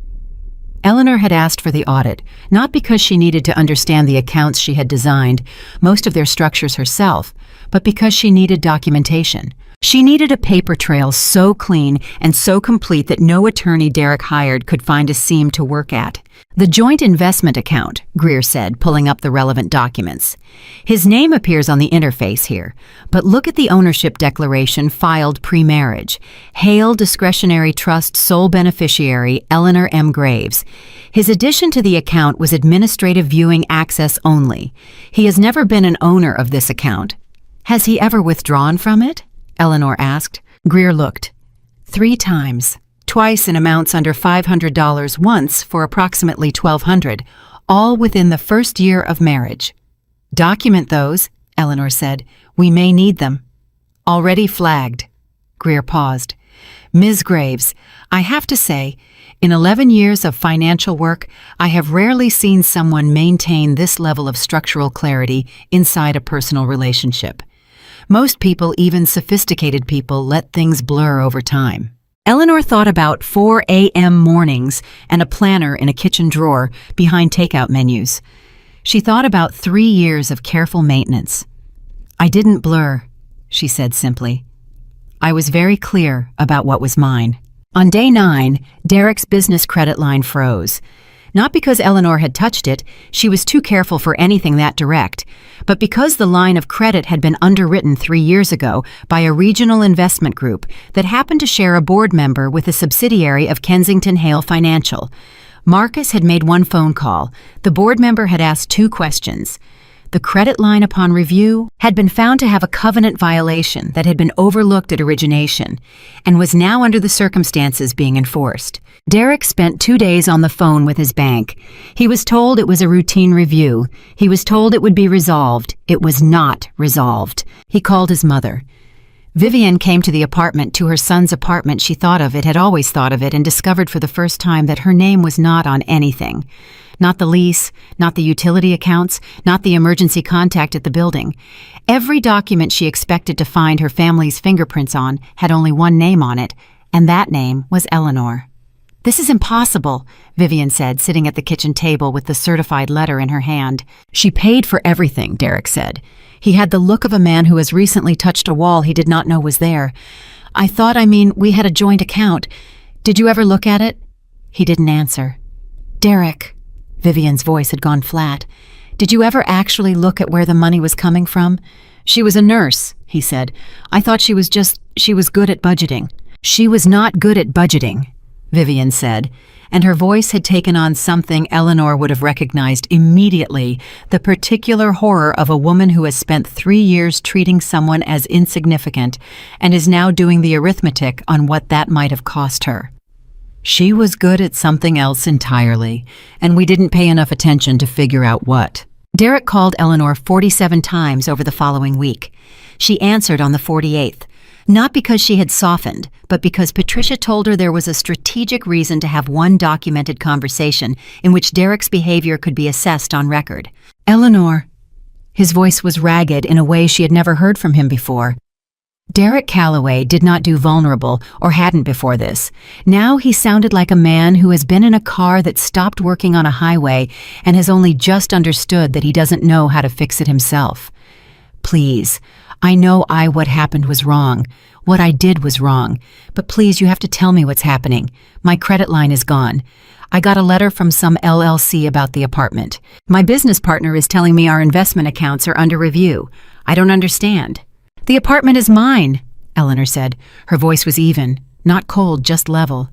Eleanor had asked for the audit, not because she needed to understand the accounts she had designed, most of their structures herself, but because she needed documentation. She needed a paper trail so clean and so complete that no attorney Derek hired could find a seam to work at. "The joint investment account," Greer said, pulling up the relevant documents. "His name appears on the interface here, but look at the ownership declaration filed pre-marriage. Hale Discretionary Trust Sole Beneficiary, Eleanor M. Graves. His addition to the account was administrative viewing access only. He has never been an owner of this account." "Has he ever withdrawn from it?" Eleanor asked. Greer looked. 3 times. Twice in amounts under $500, once for approximately $1,200, all within the first year of marriage. "Document those," Eleanor said. "We may need them." "Already flagged." Greer paused. "Ms. Graves, I have to say, in 11 years of financial work, I have rarely seen someone maintain this level of structural clarity inside a personal relationship. Most people, even sophisticated people, let things blur over time." Eleanor thought about 4 a.m. mornings and a planner in a kitchen drawer behind takeout menus. She thought about 3 years of careful maintenance. "I didn't blur," she said simply. "I was very clear about what was mine." On day 9, Derek's business credit line froze. Not because Eleanor had touched it, she was too careful for anything that direct, but because the line of credit had been underwritten 3 years ago by a regional investment group that happened to share a board member with a subsidiary of Kensington Hale Financial. Marcus had made one phone call. The board member had asked 2 questions. The credit line, upon review, had been found to have a covenant violation that had been overlooked at origination and was now under the circumstances being enforced. Derek spent 2 days on the phone with his bank. He was told it was a routine review. He was told it would be resolved. It was not resolved. He called his mother. Vivian came to the apartment, to her son's apartment. She thought of it, had always thought of it, and discovered for the first time that her name was not on anything. Not the lease, not the utility accounts, not the emergency contact at the building. Every document she expected to find her family's fingerprints on had only one name on it, and that name was Eleanor. "This is impossible," Vivian said, sitting at the kitchen table with the certified letter in her hand. "She paid for everything," Derek said. He had the look of a man who has recently touched a wall he did not know was there. We had a joint account. Did you ever look at it?" He didn't answer. "Derek," Vivian's voice had gone flat, "did you ever actually look at where the money was coming from?" "She was a nurse," he said. "I thought she was good at budgeting." "She was not good at budgeting," Vivian said, and her voice had taken on something Eleanor would have recognized immediately, the particular horror of a woman who has spent 3 years treating someone as insignificant and is now doing the arithmetic on what that might have cost her. She was good at something else entirely, and we didn't pay enough attention to figure out what. Derek called Eleanor 47 times over the following week. She answered on the 48th. Not because she had softened, but because Patricia told her there was a strategic reason to have one documented conversation in which Derek's behavior could be assessed on record. "Eleanor." His voice was ragged in a way she had never heard from him before. Derek Calloway did not do vulnerable, or hadn't before this. Now he sounded like a man who has been in a car that stopped working on a highway and has only just understood that he doesn't know how to fix it himself. Please. I know what happened was wrong. What I did was wrong. But please, you have to tell me what's happening. My credit line is gone. I got a letter from some LLC about the apartment. My business partner is telling me our investment accounts are under review. I don't understand. The apartment is mine, Eleanor said. Her voice was even, not cold, just level.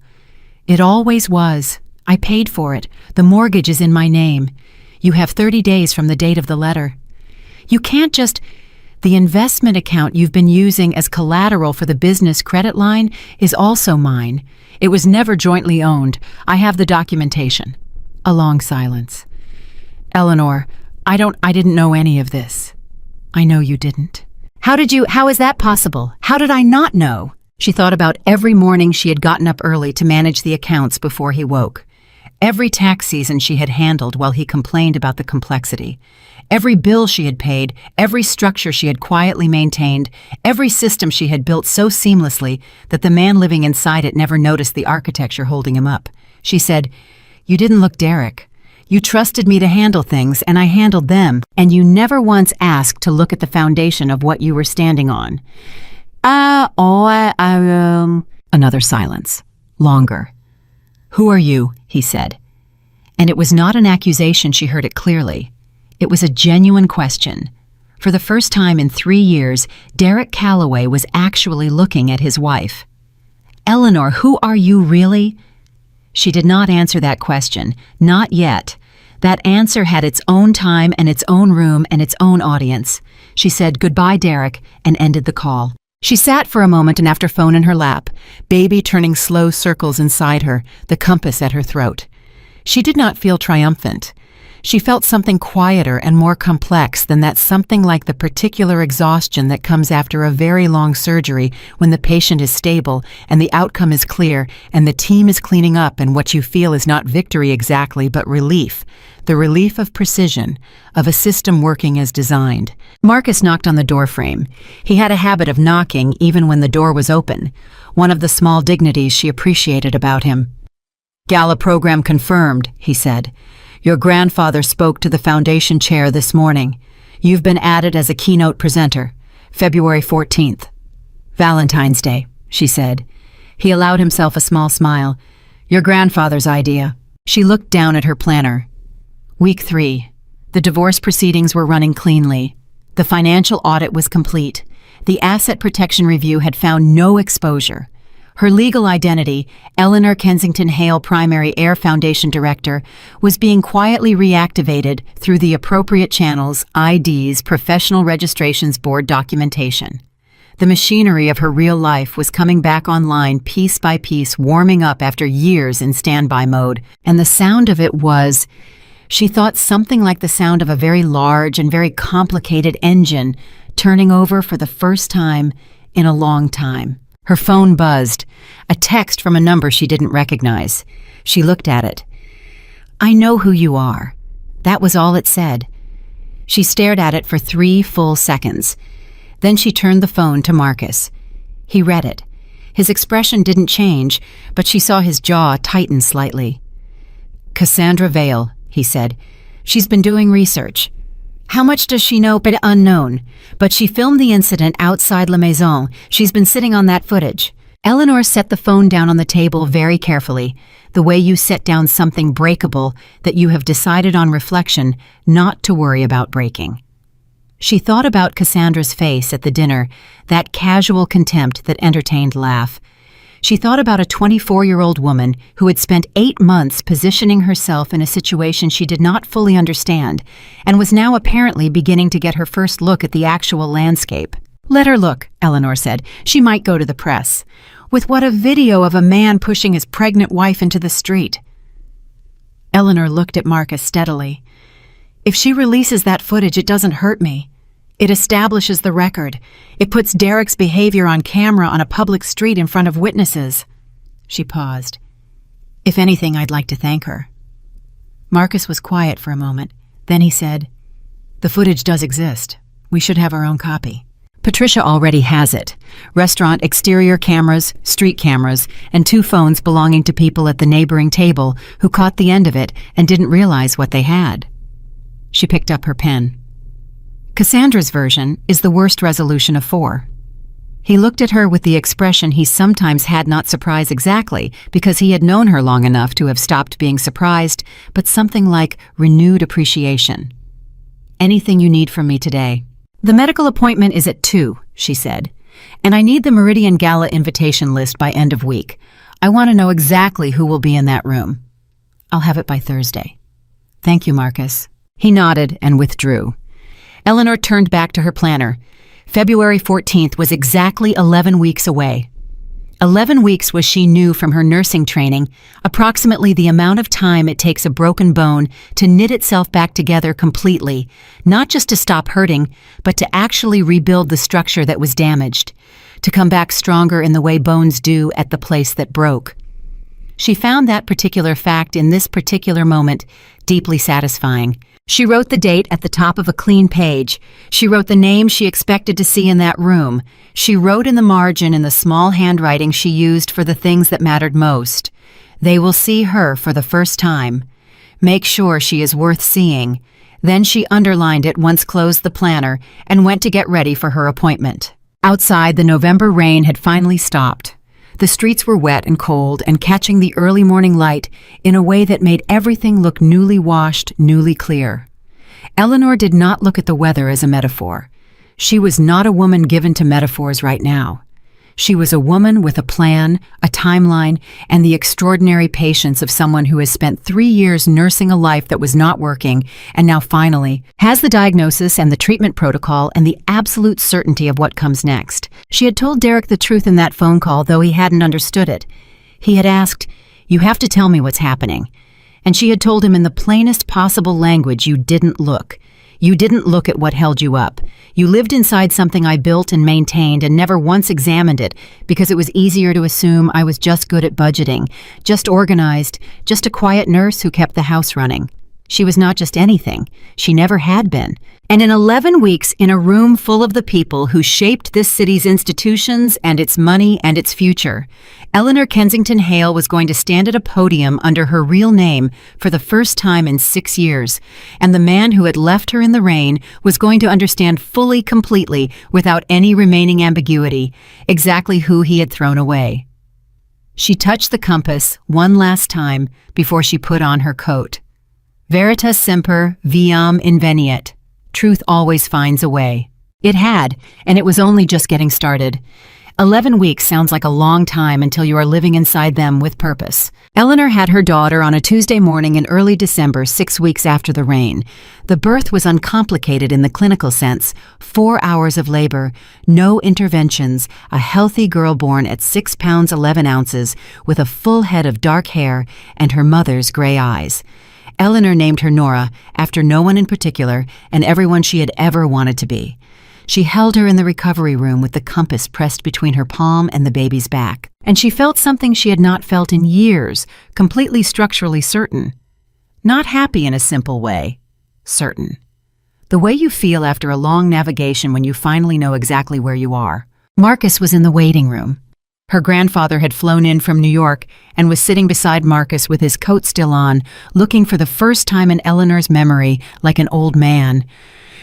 It always was. I paid for it. The mortgage is in my name. You have 30 days from the date of the letter. You can't just... The investment account you've been using as collateral for the business credit line is also mine. It was never jointly owned. I have the documentation. A long silence. Eleanor, I didn't know any of this. I know you didn't. How is that possible? How did I not know? She thought about every morning she had gotten up early to manage the accounts before he woke. Every tax season she had handled while he complained about the complexity. Every bill she had paid, every structure she had quietly maintained, every system she had built so seamlessly that the man living inside it never noticed the architecture holding him up. She said, "You didn't look Derek. You trusted me to handle things, and I handled them, and you never once asked to look at the foundation of what you were standing on." Another silence. Longer. "Who are you?" he said. And it was not an accusation, she heard it clearly. It was a genuine question. For the first time in 3 years, Derek Calloway was actually looking at his wife. "Eleanor, who are you really?" She did not answer that question, not yet. That answer had its own time and its own room and its own audience. She said, "Goodbye, Derek," and ended the call. She sat for a moment and after phone in her lap, baby turning slow circles inside her, the compass at her throat. She did not feel triumphant. She felt something quieter and more complex than that, something like the particular exhaustion that comes after a very long surgery when the patient is stable and the outcome is clear and the team is cleaning up, and what you feel is not victory exactly, but relief. The relief of precision, of a system working as designed. Marcus knocked on the doorframe. He had a habit of knocking even when the door was open, one of the small dignities she appreciated about him. "Gala program confirmed," he said. "Your grandfather spoke to the foundation chair this morning. You've been added as a keynote presenter. February 14th. Valentine's Day," she said. He allowed himself a small smile. "Your grandfather's idea." She looked down at her planner. Week 3. The divorce proceedings were running cleanly. The financial audit was complete. The asset protection review had found no exposure. Her legal identity, Eleanor Kensington Hale Primary Air Foundation Director, was being quietly reactivated through the appropriate channels, IDs, professional registrations board documentation. The machinery of her real life was coming back online piece by piece, warming up after years in standby mode, and the sound of it was, she thought, something like the sound of a very large and very complicated engine turning over for the first time in a long time. Her phone buzzed, a text from a number she didn't recognize. She looked at it. "I know who you are." That was all it said. She stared at it for 3 full seconds. Then she turned the phone to Marcus. He read it. His expression didn't change, but she saw his jaw tighten slightly. "Cassandra Vale," he said. "She's been doing research. How much does she know? But unknown. But she filmed the incident outside La Maison. She's been sitting on that footage." Eleanor set the phone down on the table very carefully, the way you set down something breakable that you have decided on reflection not to worry about breaking. She thought about Cassandra's face at the dinner, that casual contempt that entertained laugh. She thought about a 24-year-old woman who had spent 8 months positioning herself in a situation she did not fully understand and was now apparently beginning to get her first look at the actual landscape. "Let her look," Eleanor said. "She might go to the press. With what, a video of a man pushing his pregnant wife into the street." Eleanor looked at Marcus steadily. "If she releases that footage, it doesn't hurt me. It establishes the record. It puts Derek's behavior on camera on a public street in front of witnesses." She paused. "If anything, I'd like to thank her." Marcus was quiet for a moment. Then he said, "The footage does exist. We should have our own copy. Patricia already has it. Restaurant exterior cameras, street cameras, and 2 phones belonging to people at the neighboring table who caught the end of it and didn't realize what they had." She picked up her pen. Cassandra's version is the worst resolution of 4. He looked at her with the expression he sometimes had, not surprise exactly, because he had known her long enough to have stopped being surprised, but something like renewed appreciation. "Anything you need from me today?" "The medical appointment is at 2, she said, "and I need the Meridian Gala invitation list by end of week. I want to know exactly who will be in that room." "I'll have it by Thursday." "Thank you, Marcus." He nodded and withdrew. Eleanor turned back to her planner. February 14th was exactly 11 weeks away. 11 weeks was, she knew from her nursing training, approximately the amount of time it takes a broken bone to knit itself back together completely, not just to stop hurting, but to actually rebuild the structure that was damaged, to come back stronger in the way bones do at the place that broke. She found that particular fact in this particular moment deeply satisfying. She wrote the date at the top of a clean page. She wrote the name she expected to see in that room. She wrote in the margin in the small handwriting she used for the things that mattered most. "They will see her for the first time. Make sure she is worth seeing." Then she underlined it, once closed the planner, and went to get ready for her appointment. Outside, the November rain had finally stopped. The streets were wet and cold and catching the early morning light in a way that made everything look newly washed, newly clear. Eleanor did not look at the weather as a metaphor. She was not a woman given to metaphors right now. She was a woman with a plan, a timeline, and the extraordinary patience of someone who has spent 3 years nursing a life that was not working and now finally has the diagnosis and the treatment protocol and the absolute certainty of what comes next. She had told Derek the truth in that phone call, though he hadn't understood it. He had asked, "You have to tell me what's happening." And she had told him in the plainest possible language, "You didn't look. You didn't look at what held you up. You lived inside something I built and maintained and never once examined it because it was easier to assume I was just good at budgeting, just organized, just a quiet nurse who kept the house running." She was not just anything. She never had been. And in 11 weeks, in a room full of the people who shaped this city's institutions and its money and its future, Eleanor Kensington Hale was going to stand at a podium under her real name for the first time in 6 years, and the man who had left her in the rain was going to understand fully, completely, without any remaining ambiguity, exactly who he had thrown away. She touched the compass one last time before she put on her coat. Veritas semper viam inveniet. Truth always finds a way. It had, and it was only just getting started. 11 weeks sounds like a long time until you are living inside them with purpose. Eleanor had her daughter on a Tuesday morning in early December, 6 weeks after the rain. The birth was uncomplicated in the clinical sense. 4 hours of labor, no interventions, a healthy girl born at 6 pounds 11 ounces with a full head of dark hair and her mother's gray eyes. Eleanor named her Nora, after no one in particular and everyone she had ever wanted to be. She held her in the recovery room with the compass pressed between her palm and the baby's back. And she felt something she had not felt in years, completely structurally certain. Not happy in a simple way, certain. The way you feel after a long navigation when you finally know exactly where you are. Marcus was in the waiting room. Her grandfather had flown in from New York and was sitting beside Marcus with his coat still on, looking for the first time in Eleanor's memory like an old man.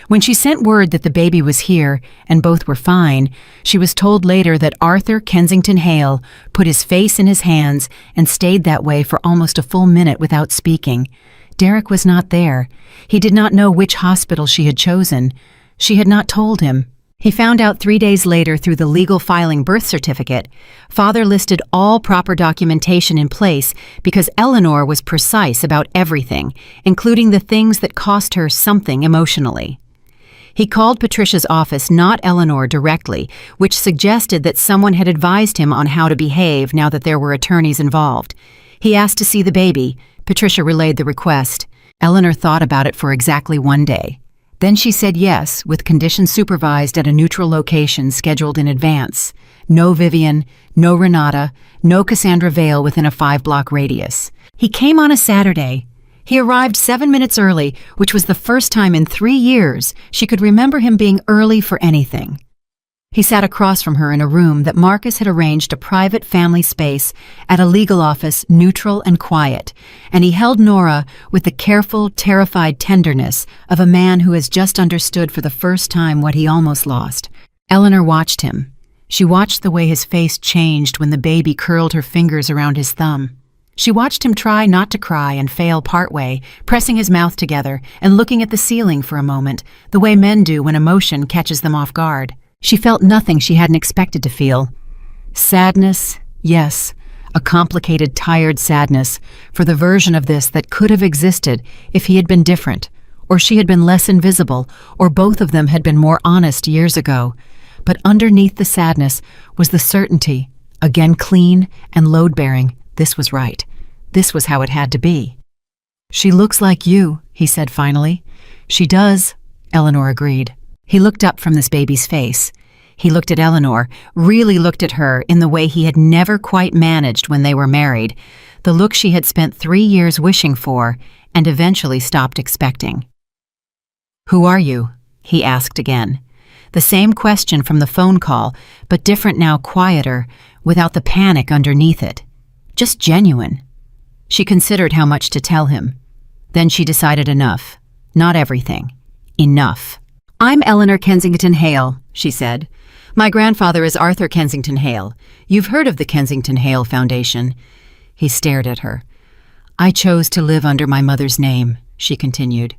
When she sent word that the baby was here and both were fine, she was told later that Arthur Kensington Hale put his face in his hands and stayed that way for almost a full minute without speaking. Derek was not there. He did not know which hospital she had chosen. She had not told him. He found out 3 days later through the legal filing birth certificate. Father listed all proper documentation in place because Eleanor was precise about everything, including the things that cost her something emotionally. He called Patricia's office, not Eleanor directly, which suggested that someone had advised him on how to behave now that there were attorneys involved. He asked to see the baby. Patricia relayed the request. Eleanor thought about it for exactly 1 day. Then she said yes, with conditions supervised at a neutral location scheduled in advance. No Vivian, no Renata, no Cassandra Vale within a 5-block radius. He came on a Saturday. He arrived 7 minutes early, which was the first time in 3 years she could remember him being early for anything. He sat across from her in a room that Marcus had arranged a private family space at a legal office neutral and quiet, and he held Nora with the careful, terrified tenderness of a man who has just understood for the first time what he almost lost. Eleanor watched him. She watched the way his face changed when the baby curled her fingers around his thumb. She watched him try not to cry and fail partway, pressing his mouth together and looking at the ceiling for a moment, the way men do when emotion catches them off guard. She felt nothing she hadn't expected to feel. Sadness, yes, a complicated, tired sadness for the version of this that could have existed if he had been different, or she had been less invisible, or both of them had been more honest years ago. But underneath the sadness was the certainty, again clean and load-bearing, this was right. This was how it had to be. "She looks like you," he said finally. "She does," Eleanor agreed. He looked up from this baby's face. He looked at Eleanor, really looked at her in the way he had never quite managed when they were married, the look she had spent 3 years wishing for and eventually stopped expecting. "Who are you?" he asked again. The same question from the phone call, but different now, quieter, without the panic underneath it. Just genuine. She considered how much to tell him. Then she decided enough. Not everything. Enough. "I'm Eleanor Kensington Hale," she said. "My grandfather is Arthur Kensington Hale. You've heard of the Kensington Hale Foundation." He stared at her. "I chose to live under my mother's name," she continued.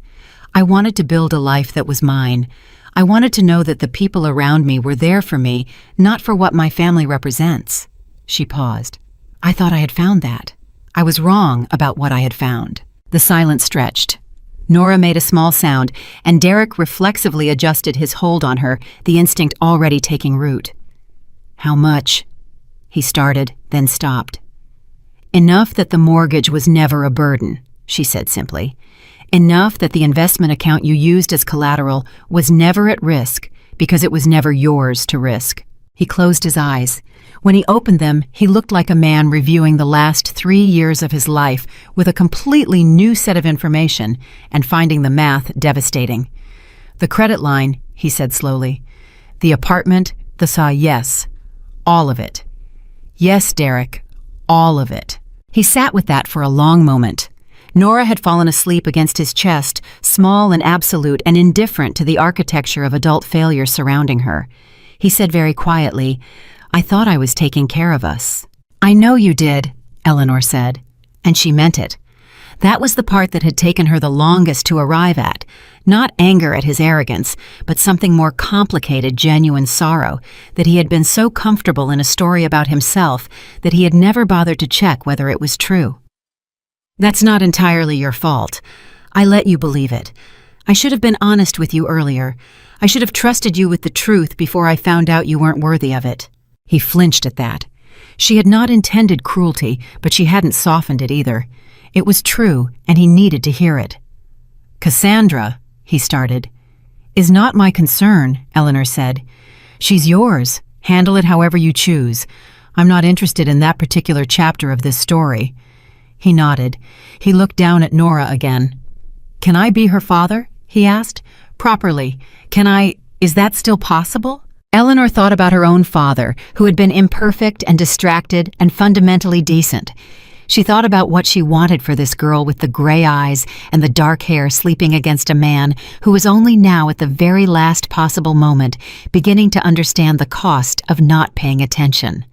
"I wanted to build a life that was mine. I wanted to know that the people around me were there for me, not for what my family represents." She paused. "I thought I had found that. I was wrong about what I had found." The silence stretched. Nora made a small sound, and Derek reflexively adjusted his hold on her, the instinct already taking root. "How much?" he started, then stopped. "Enough that the mortgage was never a burden," she said simply. "Enough that the investment account you used as collateral was never at risk because it was never yours to risk." He closed his eyes. When he opened them, he looked like a man reviewing the last 3 years of his life with a completely new set of information and finding the math devastating. "The credit line," he said slowly. "The apartment, yes. All of it. Yes, Derek, all of it." He sat with that for a long moment. Nora had fallen asleep against his chest, small and absolute and indifferent to the architecture of adult failure surrounding her. He said very quietly, "I thought I was taking care of us." "I know you did," Eleanor said, and she meant it. That was the part that had taken her the longest to arrive at, not anger at his arrogance, but something more complicated, genuine sorrow, that he had been so comfortable in a story about himself that he had never bothered to check whether it was true. "That's not entirely your fault. I let you believe it. I should have been honest with you earlier. I should have trusted you with the truth before I found out you weren't worthy of it." He flinched at that. She had not intended cruelty, but she hadn't softened it either. It was true, and he needed to hear it. "Cassandra," he started. "Is not my concern," Eleanor said. "She's yours. Handle it however you choose. I'm not interested in that particular chapter of this story." He nodded. He looked down at Nora again. "Can I be her father?" he asked. "Properly. Is that still possible?" Eleanor thought about her own father, who had been imperfect and distracted and fundamentally decent. She thought about what she wanted for this girl with the gray eyes and the dark hair sleeping against a man who was only now at the very last possible moment beginning to understand the cost of not paying attention.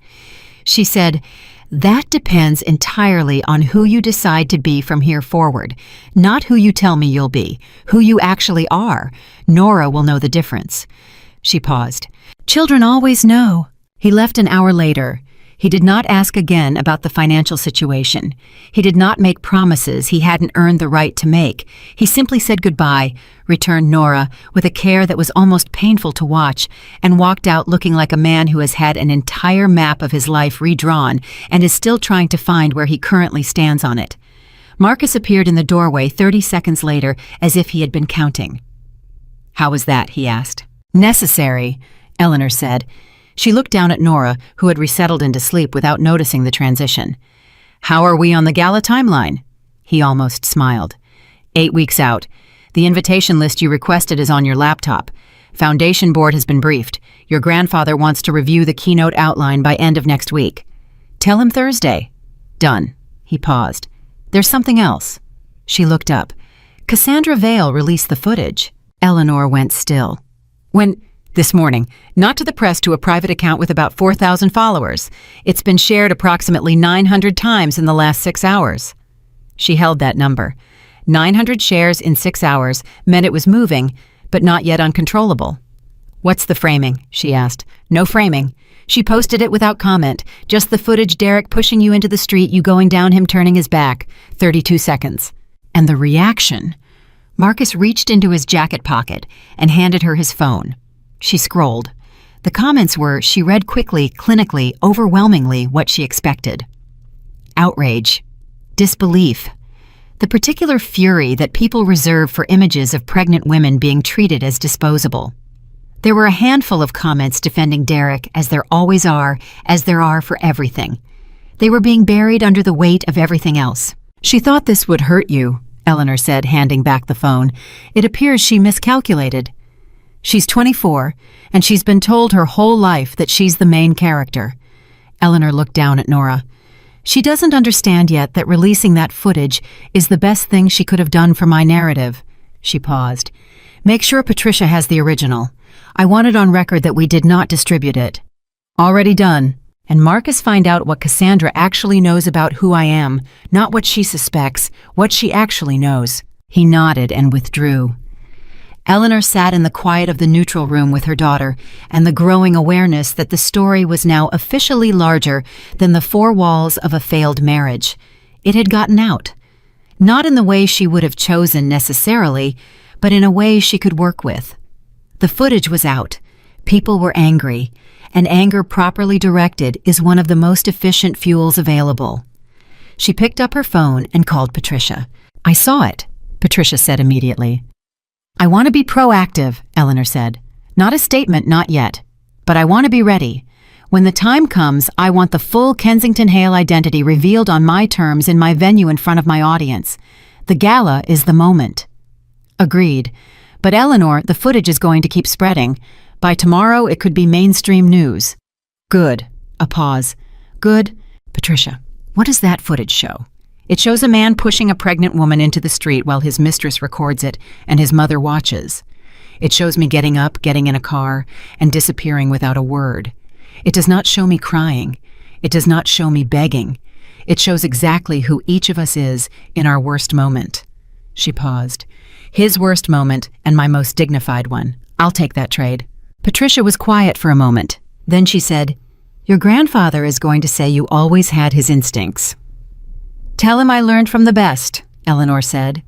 She said, "That depends entirely on who you decide to be from here forward, not who you tell me you'll be, who you actually are. Nora will know the difference." She paused. "Children always know." He left an hour later. He did not ask again about the financial situation. He did not make promises he hadn't earned the right to make. He simply said goodbye, returned Nora with a care that was almost painful to watch, and walked out looking like a man who has had an entire map of his life redrawn and is still trying to find where he currently stands on it. Marcus appeared in the doorway 30 seconds later as if he had been counting. "How was that?" he asked. "Necessary," Eleanor said. She looked down at Nora, who had resettled into sleep without noticing the transition. "How are we on the gala timeline?" He almost smiled. 8 weeks out. The invitation list you requested is on your laptop. Foundation board has been briefed. Your grandfather wants to review the keynote outline by end of next week. Tell him Thursday. Done. He paused. There's something else. She looked up. Cassandra Vale released the footage. Eleanor went still. When? This morning. Not to the press, to a private account with about 4,000 followers. It's been shared approximately 900 times in the last 6 hours. She held that number. 900 shares in 6 hours meant it was moving, but not yet uncontrollable. What's the framing? She asked. No framing. She posted it without comment. Just the footage, Derek pushing you into the street, you going down, him turning his back. 32 seconds. And the reaction. Marcus reached into his jacket pocket and handed her his phone. She scrolled. The comments were, she read quickly, clinically, overwhelmingly what she expected. Outrage. Disbelief. The particular fury that people reserve for images of pregnant women being treated as disposable. There were a handful of comments defending Derek, as there always are, as there are for everything. They were being buried under the weight of everything else. She thought this would hurt you, Eleanor said, handing back the phone. It appears she miscalculated. She's 24, and she's been told her whole life that she's the main character. Eleanor looked down at Nora. She doesn't understand yet that releasing that footage is the best thing she could have done for my narrative. She paused. Make sure Patricia has the original. I want it on record that we did not distribute it. Already done. And Marcus find out what Cassandra actually knows about who I am, not what she suspects, what she actually knows. He nodded and withdrew. Eleanor sat in the quiet of the neutral room with her daughter, and the growing awareness that the story was now officially larger than the four walls of a failed marriage. It had gotten out. Not in the way she would have chosen necessarily, but in a way she could work with. The footage was out. People were angry, and anger properly directed is one of the most efficient fuels available. She picked up her phone and called Patricia. I saw it, Patricia said immediately. I want to be proactive, Eleanor said. Not a statement, not yet. But I want to be ready. When the time comes, I want the full Kensington Hale identity revealed on my terms in my venue in front of my audience. The gala is the moment. Agreed. But Eleanor, the footage is going to keep spreading. By tomorrow, it could be mainstream news. Good. A pause. Good. Patricia, what does that footage show? It shows a man pushing a pregnant woman into the street while his mistress records it and his mother watches. It shows me getting up, getting in a car, and disappearing without a word. It does not show me crying. It does not show me begging. It shows exactly who each of us is in our worst moment. She paused. His worst moment and my most dignified one. I'll take that trade. Patricia was quiet for a moment. Then she said, Your grandfather is going to say you always had his instincts. Tell him I learned from the best, Eleanor said.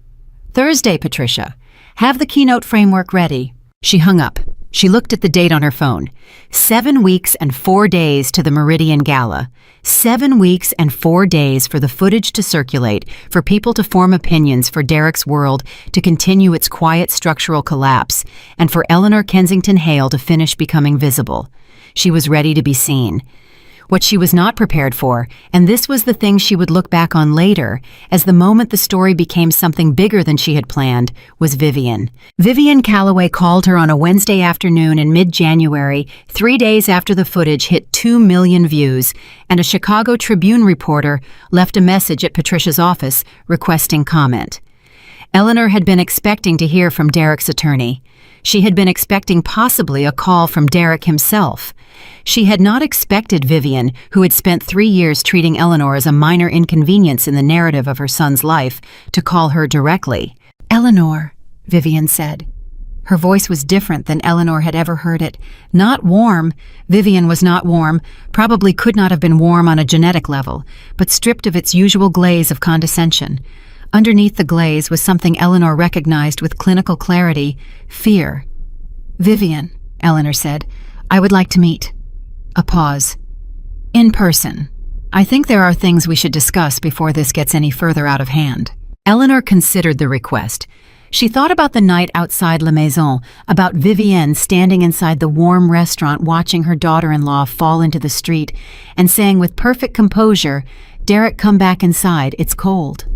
Thursday, Patricia. Have the keynote framework ready. She hung up. She looked at the date on her phone. 7 weeks and 4 days to the Meridian Gala. 7 weeks and 4 days for the footage to circulate, for people to form opinions, for Derek's world to continue its quiet structural collapse, and for Eleanor Kensington Hale to finish becoming visible. She was ready to be seen. What she was not prepared for, and this was the thing she would look back on later, as the moment the story became something bigger than she had planned, was Vivian. Vivian Calloway called her on a Wednesday afternoon in mid-January, 3 days after the footage hit 2 million views, and a Chicago Tribune reporter left a message at Patricia's office requesting comment. Eleanor had been expecting to hear from Derek's attorney. She had been expecting possibly a call from Derek himself. She had not expected Vivian, who had spent 3 years treating Eleanor as a minor inconvenience in the narrative of her son's life, to call her directly. Eleanor, Vivian said. Her voice was different than Eleanor had ever heard it. Not warm. Vivian was not warm, probably could not have been warm on a genetic level, but stripped of its usual glaze of condescension. Underneath the glaze was something Eleanor recognized with clinical clarity: fear. Vivian, Eleanor said, I would like to meet. A pause. In person. I think there are things we should discuss before this gets any further out of hand. Eleanor considered the request. She thought about the night outside La Maison, about Vivienne standing inside the warm restaurant watching her daughter-in-law fall into the street and saying with perfect composure, Derek, come back inside, it's cold.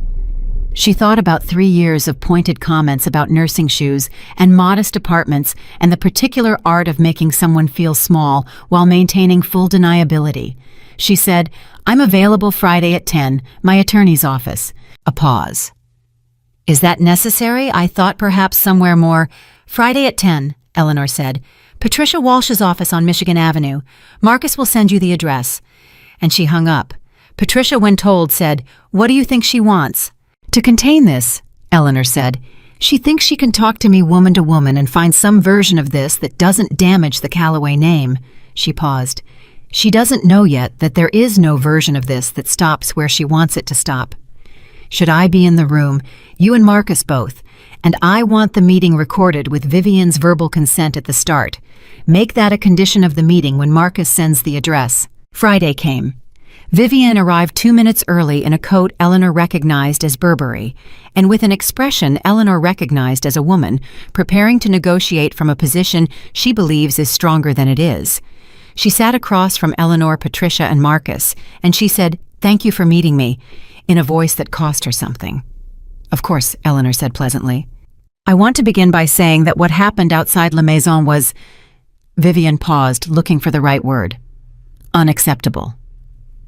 She thought about 3 years of pointed comments about nursing shoes and modest apartments and the particular art of making someone feel small while maintaining full deniability. She said, "I'm available Friday at 10, my attorney's office." A pause. "Is that necessary? I thought perhaps somewhere more." "Friday at 10, Eleanor said. "Patricia Walsh's office on Michigan Avenue. Marcus will send you the address." And she hung up. Patricia, when told, said, "What do you think she wants?" "To contain this," Eleanor said, "she thinks she can talk to me woman to woman and find some version of this that doesn't damage the Calloway name." She paused. "She doesn't know yet that there is no version of this that stops where she wants it to stop. Should I be in the room, you and Marcus both, and I want the meeting recorded with Vivian's verbal consent at the start. Make that a condition of the meeting when Marcus sends the address." Friday came. Vivian arrived 2 minutes early in a coat Eleanor recognized as Burberry, and with an expression Eleanor recognized as a woman preparing to negotiate from a position she believes is stronger than it is. She sat across from Eleanor, Patricia, and Marcus, and she said, "Thank you for meeting me," in a voice that cost her something. "Of course," Eleanor said pleasantly. "I want to begin by saying that what happened outside La Maison was—" Vivian paused, looking for the right word. "Unacceptable."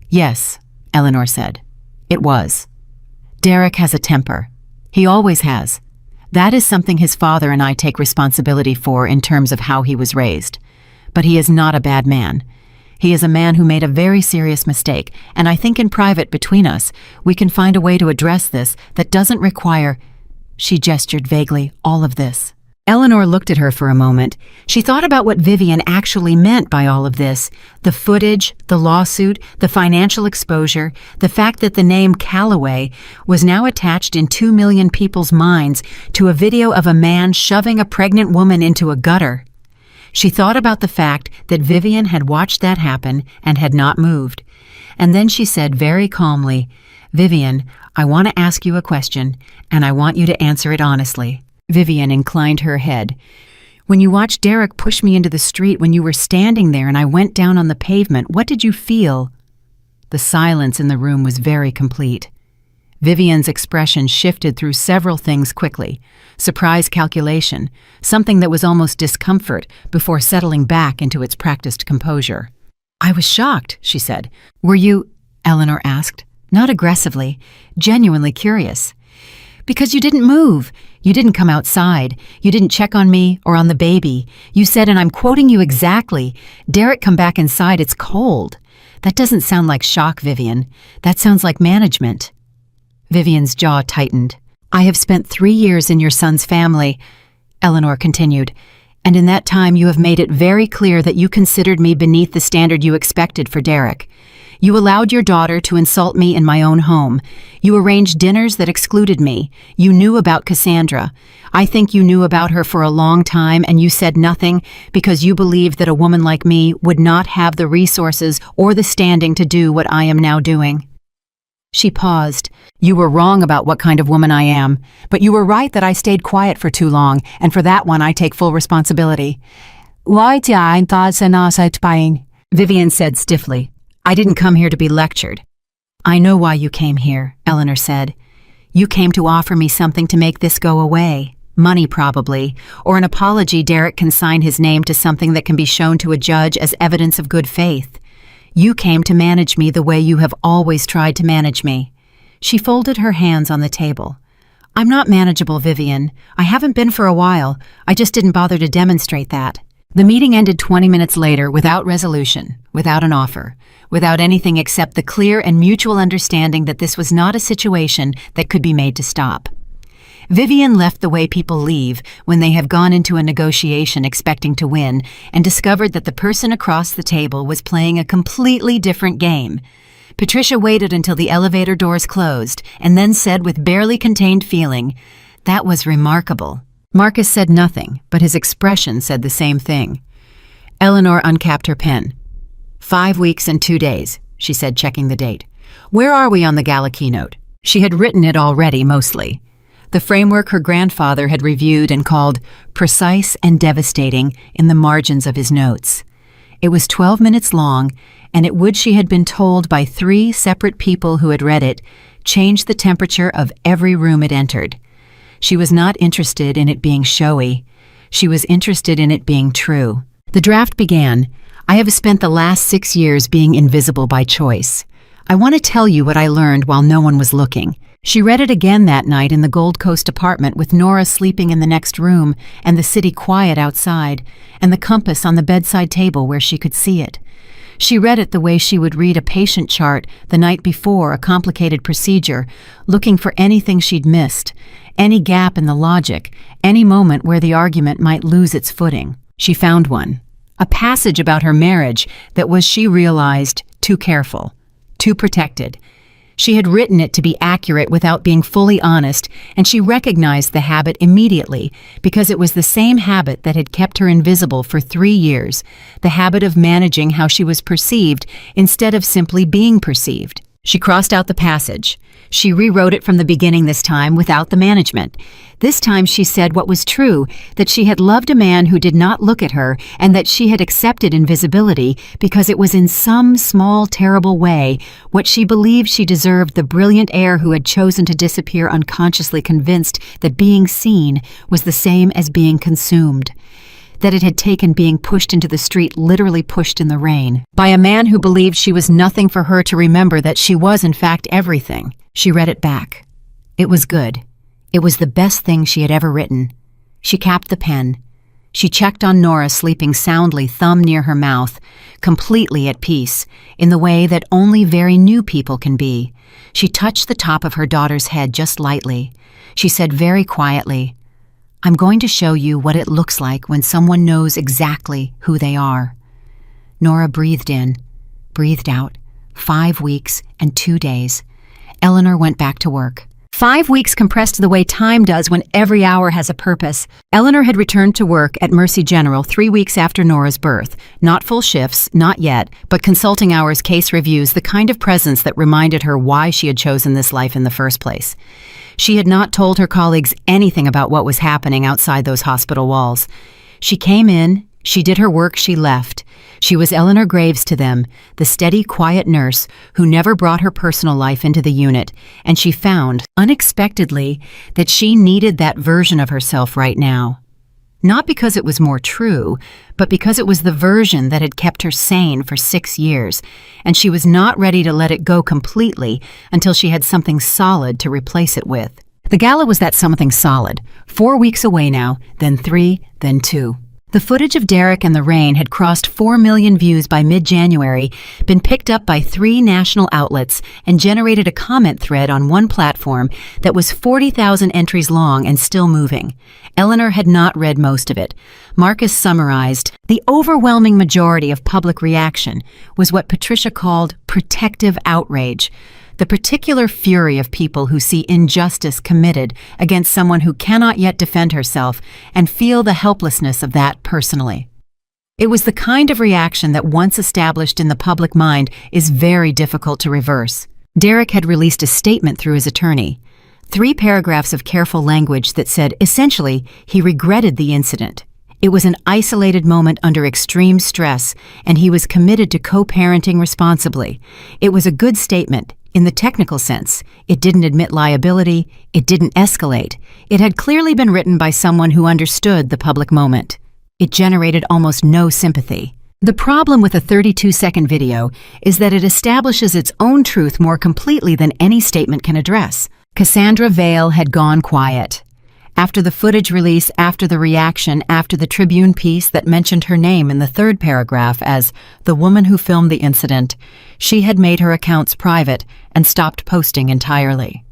"Yes," Eleanor said. "It was. Derek has a temper. He always has. That is something his father and I take responsibility for in terms of how he was raised. But he is not a bad man. He is a man who made a very serious mistake, and I think in private between us, we can find a way to address this that doesn't require—" She gestured vaguely, "all of this." Eleanor looked at her for a moment. She thought about what Vivian actually meant by all of this: the footage, the lawsuit, the financial exposure, the fact that the name Calloway was now attached in 2 million people's minds to a video of a man shoving a pregnant woman into a gutter. She thought about the fact that Vivian had watched that happen and had not moved. And then she said very calmly, "Vivian, I want to ask you a question, and I want you to answer it honestly." Vivian inclined her head. "When you watched Derek push me into the street when you were standing there and I went down on the pavement, what did you feel?" The silence in the room was very complete. Vivian's expression shifted through several things quickly. Surprise, calculation, something that was almost discomfort before settling back into its practiced composure. "I was shocked," she said. "Were you?" Eleanor asked, not aggressively, genuinely curious. "Because you didn't move. You didn't come outside. You didn't check on me or on the baby. You said, and I'm quoting you exactly, 'Derek, come back inside, it's cold.' That doesn't sound like shock, Vivian. That sounds like management." Vivian's jaw tightened. "I have spent 3 years in your son's family," Eleanor continued, "and in that time you have made it very clear that you considered me beneath the standard you expected for Derek. You allowed your daughter to insult me in my own home. You arranged dinners that excluded me. You knew about Cassandra. I think you knew about her for a long time, and you said nothing because you believed that a woman like me would not have the resources or the standing to do what I am now doing." She paused. "You were wrong about what kind of woman I am, but you were right that I stayed quiet for too long, and for that one I take full responsibility." Vivian said stiffly, "I didn't come here to be lectured." "I know why you came here," Eleanor said. "You came to offer me something to make this go away. Money, probably, or an apology Derek can sign his name to something that can be shown to a judge as evidence of good faith. You came to manage me the way you have always tried to manage me." She folded her hands on the table. "I'm not manageable, Vivian. I haven't been for a while. I just didn't bother to demonstrate that." The meeting ended 20 minutes later without resolution, without an offer, without anything except the clear and mutual understanding that this was not a situation that could be made to stop. Vivian left the way people leave when they have gone into a negotiation expecting to win and discovered that the person across the table was playing a completely different game. Patricia waited until the elevator doors closed and then said with barely contained feeling, "That was remarkable." Marcus said nothing, but his expression said the same thing. Eleanor uncapped her pen. 5 weeks and 2 days, she said, checking the date. "Where are we on the gala keynote?" She had written it already, mostly. The framework her grandfather had reviewed and called precise and devastating in the margins of his notes. It was 12 minutes long, and it would, she had been told by 3 separate people who had read it, changed the temperature of every room it entered. She was not interested in it being showy. She was interested in it being true. The draft began. I have spent the last 6 years being invisible by choice. I want to tell you what I learned while no one was looking. She read it again that night in the Gold Coast apartment with Nora sleeping in the next room and the city quiet outside, and the compass on the bedside table where she could see it. She read it the way she would read a patient chart the night before a complicated procedure, looking for anything she'd missed, any gap in the logic, any moment where the argument might lose its footing. She found one. A passage about her marriage that was, she realized, too careful, too protected. She had written it to be accurate without being fully honest, and she recognized the habit immediately because it was the same habit that had kept her invisible for 3 years, the habit of managing how she was perceived instead of simply being perceived. She crossed out the passage. She rewrote it from the beginning this time without the management. This time she said what was true, that she had loved a man who did not look at her and that she had accepted invisibility because it was in some small, terrible way what she believed she deserved the brilliant heir who had chosen to disappear unconsciously convinced that being seen was the same as being consumed. That it had taken being pushed into the street, literally pushed in the rain, by a man who believed she was nothing for her to remember that she was in fact everything. She read it back. It was good. It was the best thing she had ever written. She capped the pen. She checked on Nora sleeping soundly, thumb near her mouth, completely at peace, in the way that only very new people can be. She touched the top of her daughter's head just lightly. She said very quietly, I'm going to show you what it looks like when someone knows exactly who they are. Nora breathed in, breathed out. 5 weeks and 2 days. Eleanor went back to work. 5 weeks compressed the way time does when every hour has a purpose. Eleanor had returned to work at Mercy General 3 weeks after Nora's birth. Not full shifts, not yet, but consulting hours, case reviews, the kind of presence that reminded her why she had chosen this life in the first place. She had not told her colleagues anything about what was happening outside those hospital walls. She came in, she did her work, she left. She was Eleanor Graves to them, the steady, quiet nurse who never brought her personal life into the unit, and she found, unexpectedly, that she needed that version of herself right now. Not because it was more true, but because it was the version that had kept her sane for 6 years, and she was not ready to let it go completely until she had something solid to replace it with. The gala was that something solid. 4 weeks away now, then 3, then 2. The footage of Derek and the rain had crossed 4 million views by mid-January, been picked up by 3 national outlets, and generated a comment thread on one platform that was 40,000 entries long and still moving. Eleanor had not read most of it. Marcus summarized, the overwhelming majority of public reaction was what Patricia called protective outrage. The particular fury of people who see injustice committed against someone who cannot yet defend herself and feel the helplessness of that personally. It was the kind of reaction that once established in the public mind is very difficult to reverse. Derek had released a statement through his attorney. 3 paragraphs of careful language that said, essentially, he regretted the incident. It was an isolated moment under extreme stress, and he was committed to co-parenting responsibly. It was a good statement. In the technical sense, it didn't admit liability, it didn't escalate. It had clearly been written by someone who understood the public moment. It generated almost no sympathy. The problem with a 32-second video is that it establishes its own truth more completely than any statement can address. Cassandra Vale had gone quiet. After the footage release, after the reaction, after the Tribune piece that mentioned her name in the 3rd paragraph as the woman who filmed the incident, she had made her accounts private and stopped posting entirely.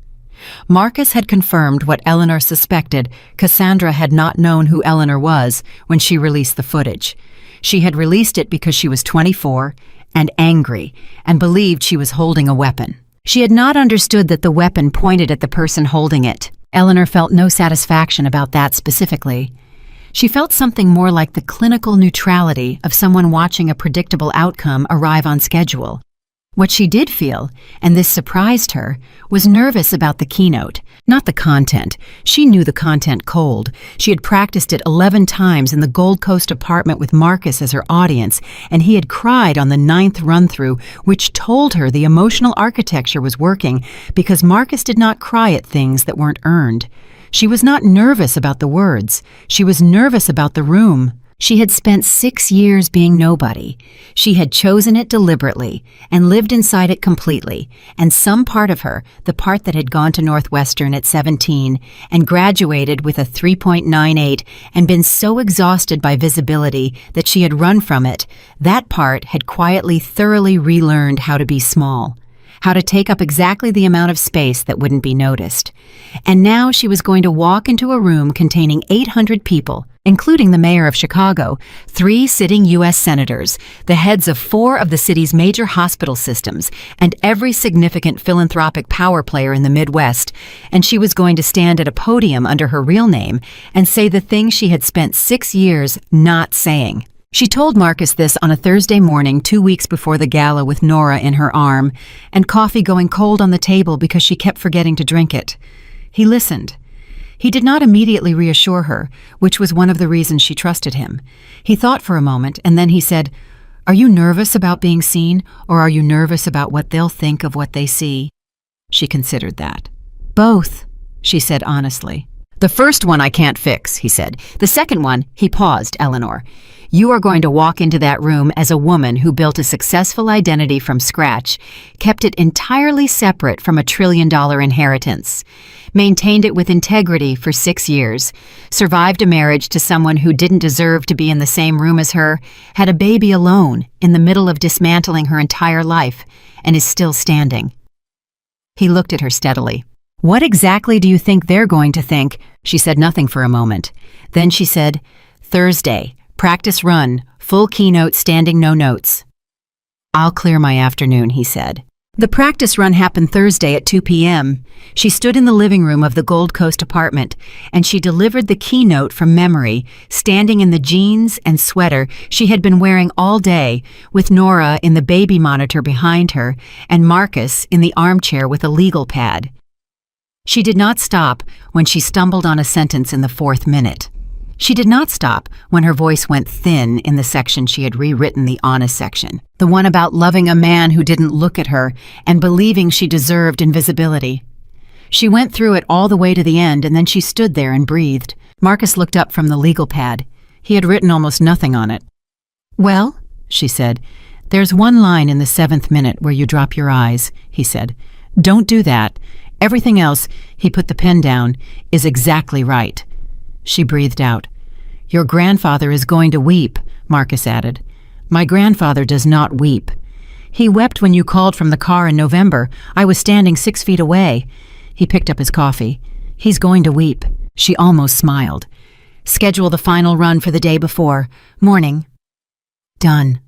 Marcus had confirmed what Eleanor suspected. Cassandra had not known who Eleanor was when she released the footage. She had released it because she was 24 and angry and believed she was holding a weapon. She had not understood that the weapon pointed at the person holding it. Eleanor felt no satisfaction about that specifically. She felt something more like the clinical neutrality of someone watching a predictable outcome arrive on schedule. What she did feel, and this surprised her, was nervous about the keynote, not the content. She knew the content cold. She had practiced it 11 times in the Gold Coast apartment with Marcus as her audience, and he had cried on the 9th run-through, which told her the emotional architecture was working because Marcus did not cry at things that weren't earned. She was not nervous about the words. She was nervous about the room. She had spent 6 years being nobody. She had chosen it deliberately and lived inside it completely, and some part of her, the part that had gone to Northwestern at 17 and graduated with a 3.98 and been so exhausted by visibility that she had run from it, that part had quietly thoroughly relearned how to be small, how to take up exactly the amount of space that wouldn't be noticed. And now she was going to walk into a room containing 800 people, including the mayor of Chicago, 3 sitting U.S. senators, the heads of 4 of the city's major hospital systems, and every significant philanthropic power player in the Midwest, and she was going to stand at a podium under her real name and say the things she had spent 6 years not saying. She told Marcus this on a Thursday morning 2 weeks before the gala with Nora in her arm, and coffee going cold on the table because she kept forgetting to drink it. He listened. He did not immediately reassure her, which was one of the reasons she trusted him. He thought for a moment, and then he said, "Are you nervous about being seen, or are you nervous about what they'll think of what they see?" She considered that. "Both," she said honestly. "The first one I can't fix," he said. "The second one," he paused, "Eleanor. You are going to walk into that room as a woman who built a successful identity from scratch, kept it entirely separate from a $1 trillion inheritance, maintained it with integrity for 6 years, survived a marriage to someone who didn't deserve to be in the same room as her, had a baby alone in the middle of dismantling her entire life, and is still standing." He looked at her steadily. "What exactly do you think they're going to think?" She said nothing for a moment. Then she said, "Thursday. Practice run, full keynote, standing no notes." "I'll clear my afternoon," he said. The practice run happened Thursday at 2 p.m. She stood in the living room of the Gold Coast apartment, and she delivered the keynote from memory, standing in the jeans and sweater she had been wearing all day, with Nora in the baby monitor behind her and Marcus in the armchair with a legal pad. She did not stop when she stumbled on a sentence in the 4th minute. She did not stop when her voice went thin in the section she had rewritten, the honest section, the one about loving a man who didn't look at her and believing she deserved invisibility. She went through it all the way to the end, and then she stood there and breathed. Marcus looked up from the legal pad. He had written almost nothing on it. "Well," she said, "there's one line in the 7th minute where you drop your eyes," he said. "Don't do that. Everything else," he put the pen down, "is exactly right." She breathed out. "Your grandfather is going to weep," Marcus added. "My grandfather does not weep. He wept when you called from the car in November. I was standing 6 feet away." He picked up his coffee. "He's going to weep." She almost smiled. "Schedule the final run for the day before. Morning." Done.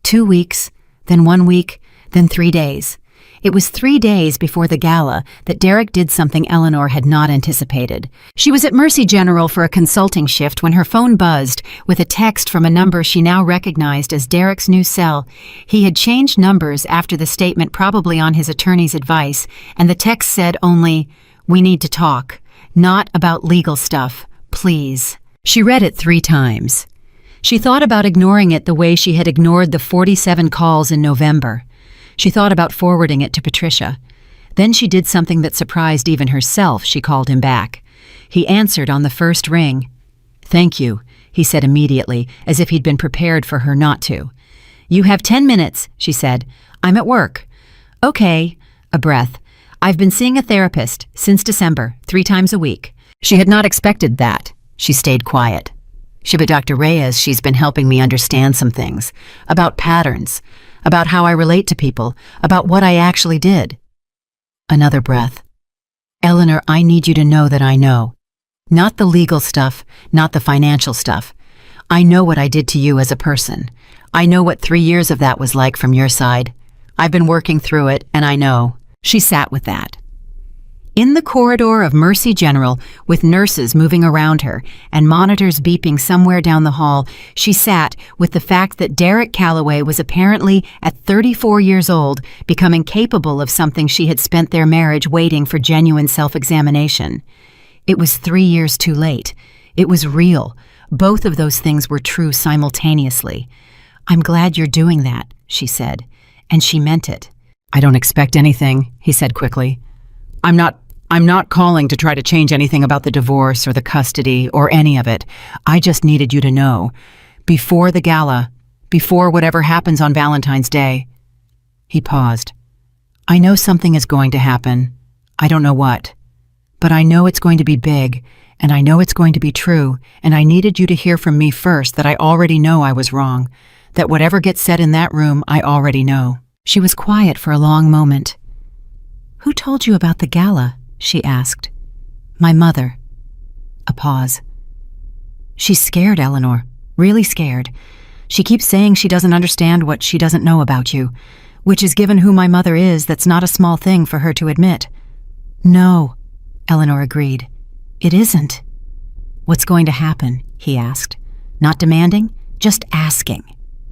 2 weeks, then 1 week, then 3 days. It was 3 days before the gala that Derek did something Eleanor had not anticipated. She was at Mercy General for a consulting shift when her phone buzzed with a text from a number she now recognized as Derek's new cell. He had changed numbers after the statement, probably on his attorney's advice, and the text said only, "We need to talk. Not about legal stuff. Please." She read it 3 times. She thought about ignoring it the way she had ignored the 47 calls in November. She thought about forwarding it to Patricia. Then she did something that surprised even herself. She called him back. He answered on the first ring. "Thank you," he said immediately, as if he'd been prepared for her not to. "You have 10 minutes, she said. "I'm at work." "Okay," a breath. "I've been seeing a therapist since December, 3 times a week." She had not expected that. She stayed quiet. "But Dr. Reyes, she's been helping me understand some things, about patterns, about how I relate to people, about what I actually did." Another breath. "Eleanor, I need you to know that I know. Not the legal stuff, not the financial stuff. I know what I did to you as a person. I know what 3 years of that was like from your side. I've been working through it, and I know." She sat with that. In the corridor of Mercy General, with nurses moving around her and monitors beeping somewhere down the hall, she sat with the fact that Derek Calloway was apparently, at 34 years old, becoming capable of something she had spent their marriage waiting for genuine self-examination. It was 3 years too late. It was real. Both of those things were true simultaneously. "I'm glad you're doing that," she said, and she meant it. "I don't expect anything," he said quickly. I'm not calling to try to change anything about the divorce or the custody or any of it. I just needed you to know. Before the gala, before whatever happens on Valentine's Day." He paused. "I know something is going to happen. I don't know what. But I know it's going to be big, and I know it's going to be true, and I needed you to hear from me first that I already know I was wrong, that whatever gets said in that room, I already know." She was quiet for a long moment. "Who told you about the gala?" she asked. "My mother." A pause. "She's scared, Eleanor. Really scared. She keeps saying she doesn't understand what she doesn't know about you, which is, given who my mother is, that's not a small thing for her to admit." "No," Eleanor agreed. "It isn't." "What's going to happen?" he asked. Not demanding, just asking.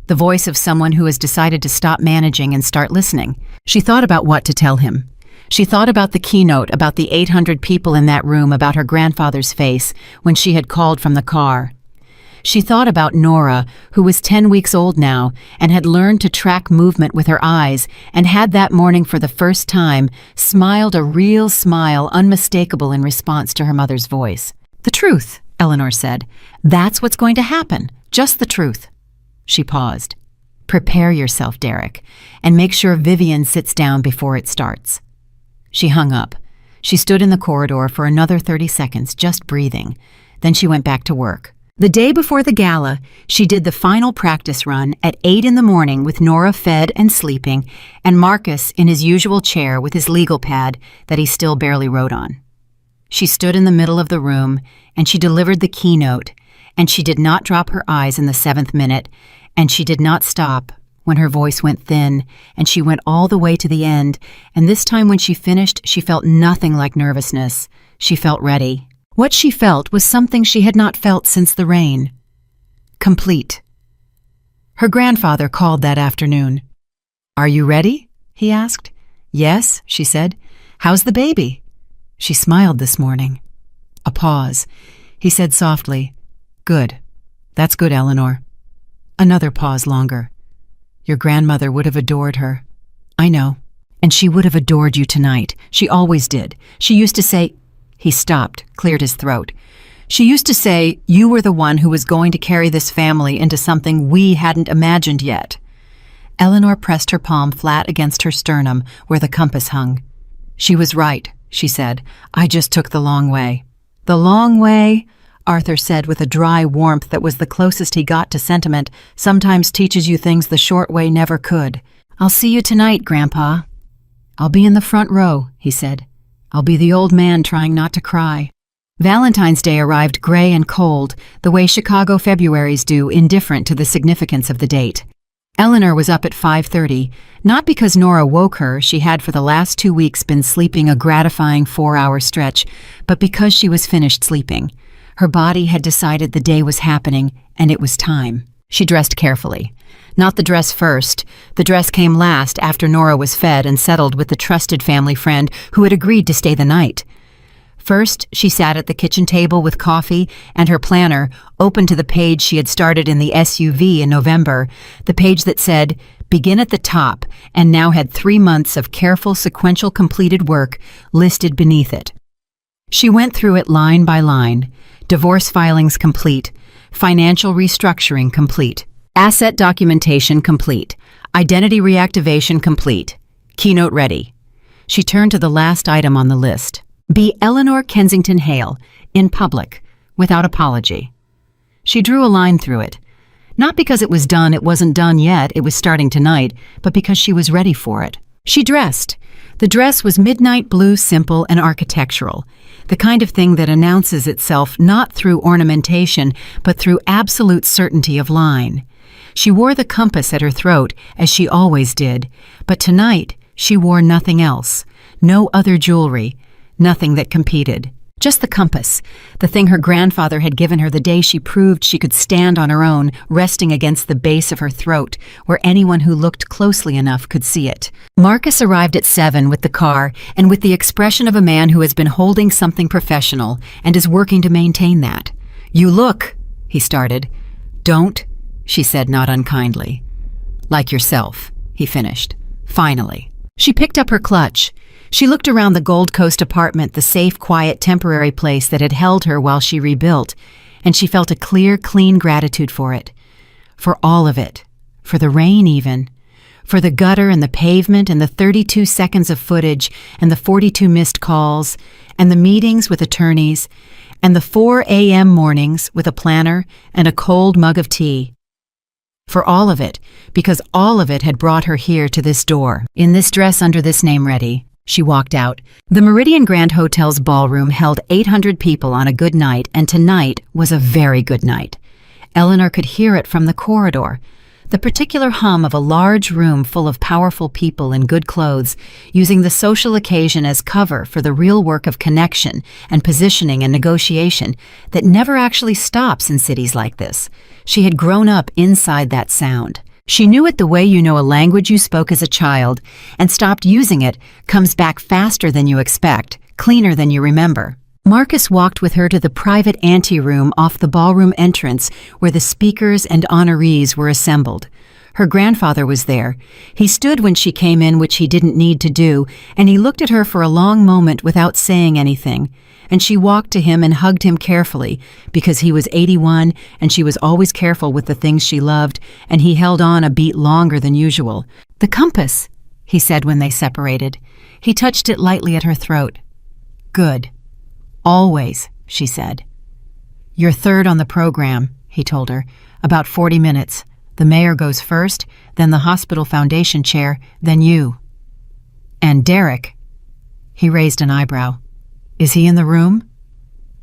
The voice of someone who has decided to stop managing and start listening. She thought about what to tell him. She thought about the keynote, about the 800 people in that room, about her grandfather's face when she had called from the car. She thought about Nora, who was 10 weeks old now and had learned to track movement with her eyes and had that morning for the first time smiled a real smile unmistakable in response to her mother's voice. "The truth," Eleanor said. "That's what's going to happen. Just the truth." She paused. "Prepare yourself, Derek, and make sure Vivian sits down before it starts." She hung up. She stood in the corridor for another 30 seconds, just breathing. Then she went back to work. The day before the gala, she did the final practice run at 8 in the morning with Nora fed and sleeping, and Marcus in his usual chair with his legal pad that he still barely wrote on. She stood in the middle of the room, and she delivered the keynote, and she did not drop her eyes in the 7th minute, and she did not stop when her voice went thin, and she went all the way to the end, and this time when she finished, she felt nothing like nervousness. She felt ready. What she felt was something she had not felt since the rain. Complete. Her grandfather called that afternoon. "Are you ready?" he asked. "Yes," she said. "How's the baby?" She smiled this morning. A pause. He said softly, "Good. That's good, Eleanor." Another pause longer. "Your grandmother would have adored her." "I know. And she would have adored you tonight. She always did. She used to say—" He stopped, cleared his throat. "She used to say you were the one who was going to carry this family into something we hadn't imagined yet." Eleanor pressed her palm flat against her sternum where the compass hung. "She was right," she said. "I just took the long way." "The long way," Arthur said with a dry warmth that was the closest he got to sentiment, "sometimes teaches you things the short way never could." "I'll see you tonight, Grandpa." "I'll be in the front row," he said. "I'll be the old man trying not to cry." Valentine's Day arrived gray and cold, the way Chicago Februaries do, indifferent to the significance of the date. Eleanor was up at 5:30, not because Nora woke her, she had for the last 2 weeks been sleeping a gratifying 4-hour stretch, but because she was finished sleeping. Her body had decided the day was happening, and it was time. She dressed carefully. Not the dress first. The dress came last after Nora was fed and settled with the trusted family friend who had agreed to stay the night. First, she sat at the kitchen table with coffee and her planner, open to the page she had started in the SUV in November, the page that said, "Begin at the top," and now had 3 months of careful sequential completed work listed beneath it. She went through it line by line. Divorce filings complete. Financial restructuring complete. Asset documentation complete. Identity reactivation complete. Keynote ready. She turned to the last item on the list. Be Eleanor Kensington Hale, in public, without apology. She drew a line through it. Not because it was done, it wasn't done yet, it was starting tonight, but because she was ready for it. She dressed. The dress was midnight blue, simple and architectural, the kind of thing that announces itself not through ornamentation, but through absolute certainty of line. She wore the compass at her throat, as she always did, but tonight she wore nothing else, no other jewelry, Nothing that competed. Just the compass, the thing her grandfather had given her the day she proved she could stand on her own, resting against the base of her throat, where anyone who looked closely enough could see it. Marcus arrived at 7 with the car and with the expression of a man who has been holding something professional and is working to maintain that. "You look," he started. "Don't," she said not unkindly. "Like yourself," he finished. Finally. She picked up her clutch. She looked around the Gold Coast apartment, the safe, quiet, temporary place that had held her while she rebuilt, and she felt a clear, clean gratitude for it. For all of it. For the rain, even. For the gutter and the pavement and the 32 seconds of footage and the 42 missed calls and the meetings with attorneys and the 4 a.m. mornings with a planner and a cold mug of tea. For all of it, because all of it had brought her here to this door. In this dress under this name ready, she walked out. The Meridian Grand Hotel's ballroom held 800 people on a good night, and tonight was a very good night. Eleanor could hear it from the corridor. The particular hum of a large room full of powerful people in good clothes, using the social occasion as cover for the real work of connection and positioning and negotiation that never actually stops in cities like this. She had grown up inside that sound. She knew it the way you know a language you spoke as a child, and stopped using it comes back faster than you expect, cleaner than you remember. Marcus walked with her to the private anteroom off the ballroom entrance where the speakers and honorees were assembled. Her grandfather was there. He stood when she came in, which he didn't need to do, and he looked at her for a long moment without saying anything. And she walked to him and hugged him carefully, because he was 81 and she was always careful with the things she loved, and he held on a beat longer than usual. "The compass," he said when they separated. He touched it lightly at her throat. "Good. Always," she said. "You're third on the program," he told her. "About 40 minutes. The mayor goes first, then the hospital foundation chair, then you." "And Derek?" He raised an eyebrow. "Is he in the room?"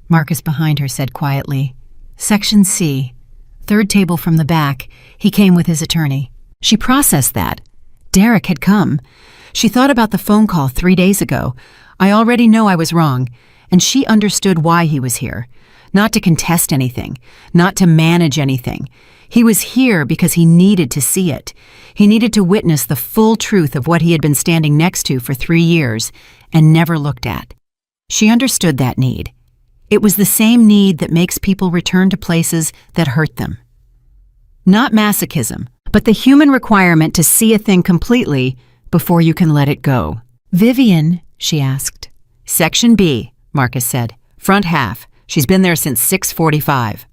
Marcus behind her said quietly, "Section C, third table from the back. He came with his attorney." She processed that. Derek had come. She thought about the phone call 3 days ago. "I already know I was wrong." And she understood why he was here. Not to contest anything, not to manage anything. He was here because he needed to see it. He needed to witness the full truth of what he had been standing next to for 3 years and never looked at. She understood that need. It was the same need that makes people return to places that hurt them. Not masochism, but the human requirement to see a thing completely before you can let it go. "Vivian," she asked. "Section B," Marcus said. "Front half. She's been there since 6:45.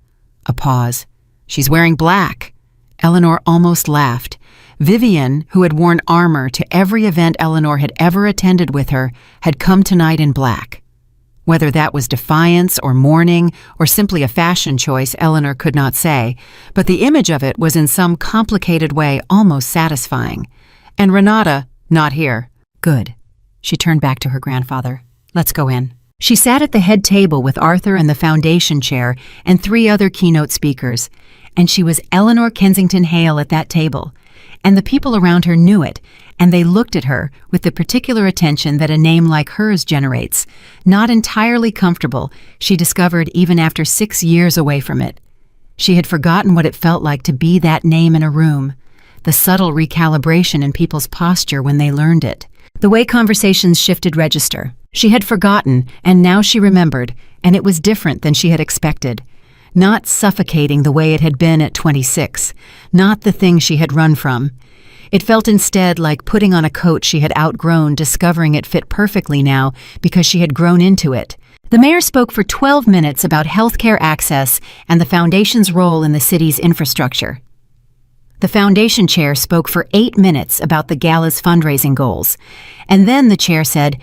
A pause. "She's wearing black." Eleanor almost laughed. Vivian, who had worn armor to every event Eleanor had ever attended with her, had come tonight in black. Whether that was defiance or mourning or simply a fashion choice, Eleanor could not say, but the image of it was in some complicated way almost satisfying. "And Renata, not here." "Good." She turned back to her grandfather. "Let's go in." She sat at the head table with Arthur and the foundation chair and 3 other keynote speakers, and she was Eleanor Kensington Hale at that table. And the people around her knew it, and they looked at her with the particular attention that a name like hers generates. Not entirely comfortable, she discovered even after 6 years away from it. She had forgotten what it felt like to be that name in a room, the subtle recalibration in people's posture when they learned it, the way conversations shifted register. She had forgotten, and now she remembered, and it was different than she had expected. Not suffocating the way it had been at 26, not the thing she had run from. It felt instead like putting on a coat she had outgrown, discovering it fit perfectly now because she had grown into it. The mayor spoke for 12 minutes about healthcare access and the foundation's role in the city's infrastructure. The foundation chair spoke for 8 minutes about the gala's fundraising goals. And then the chair said,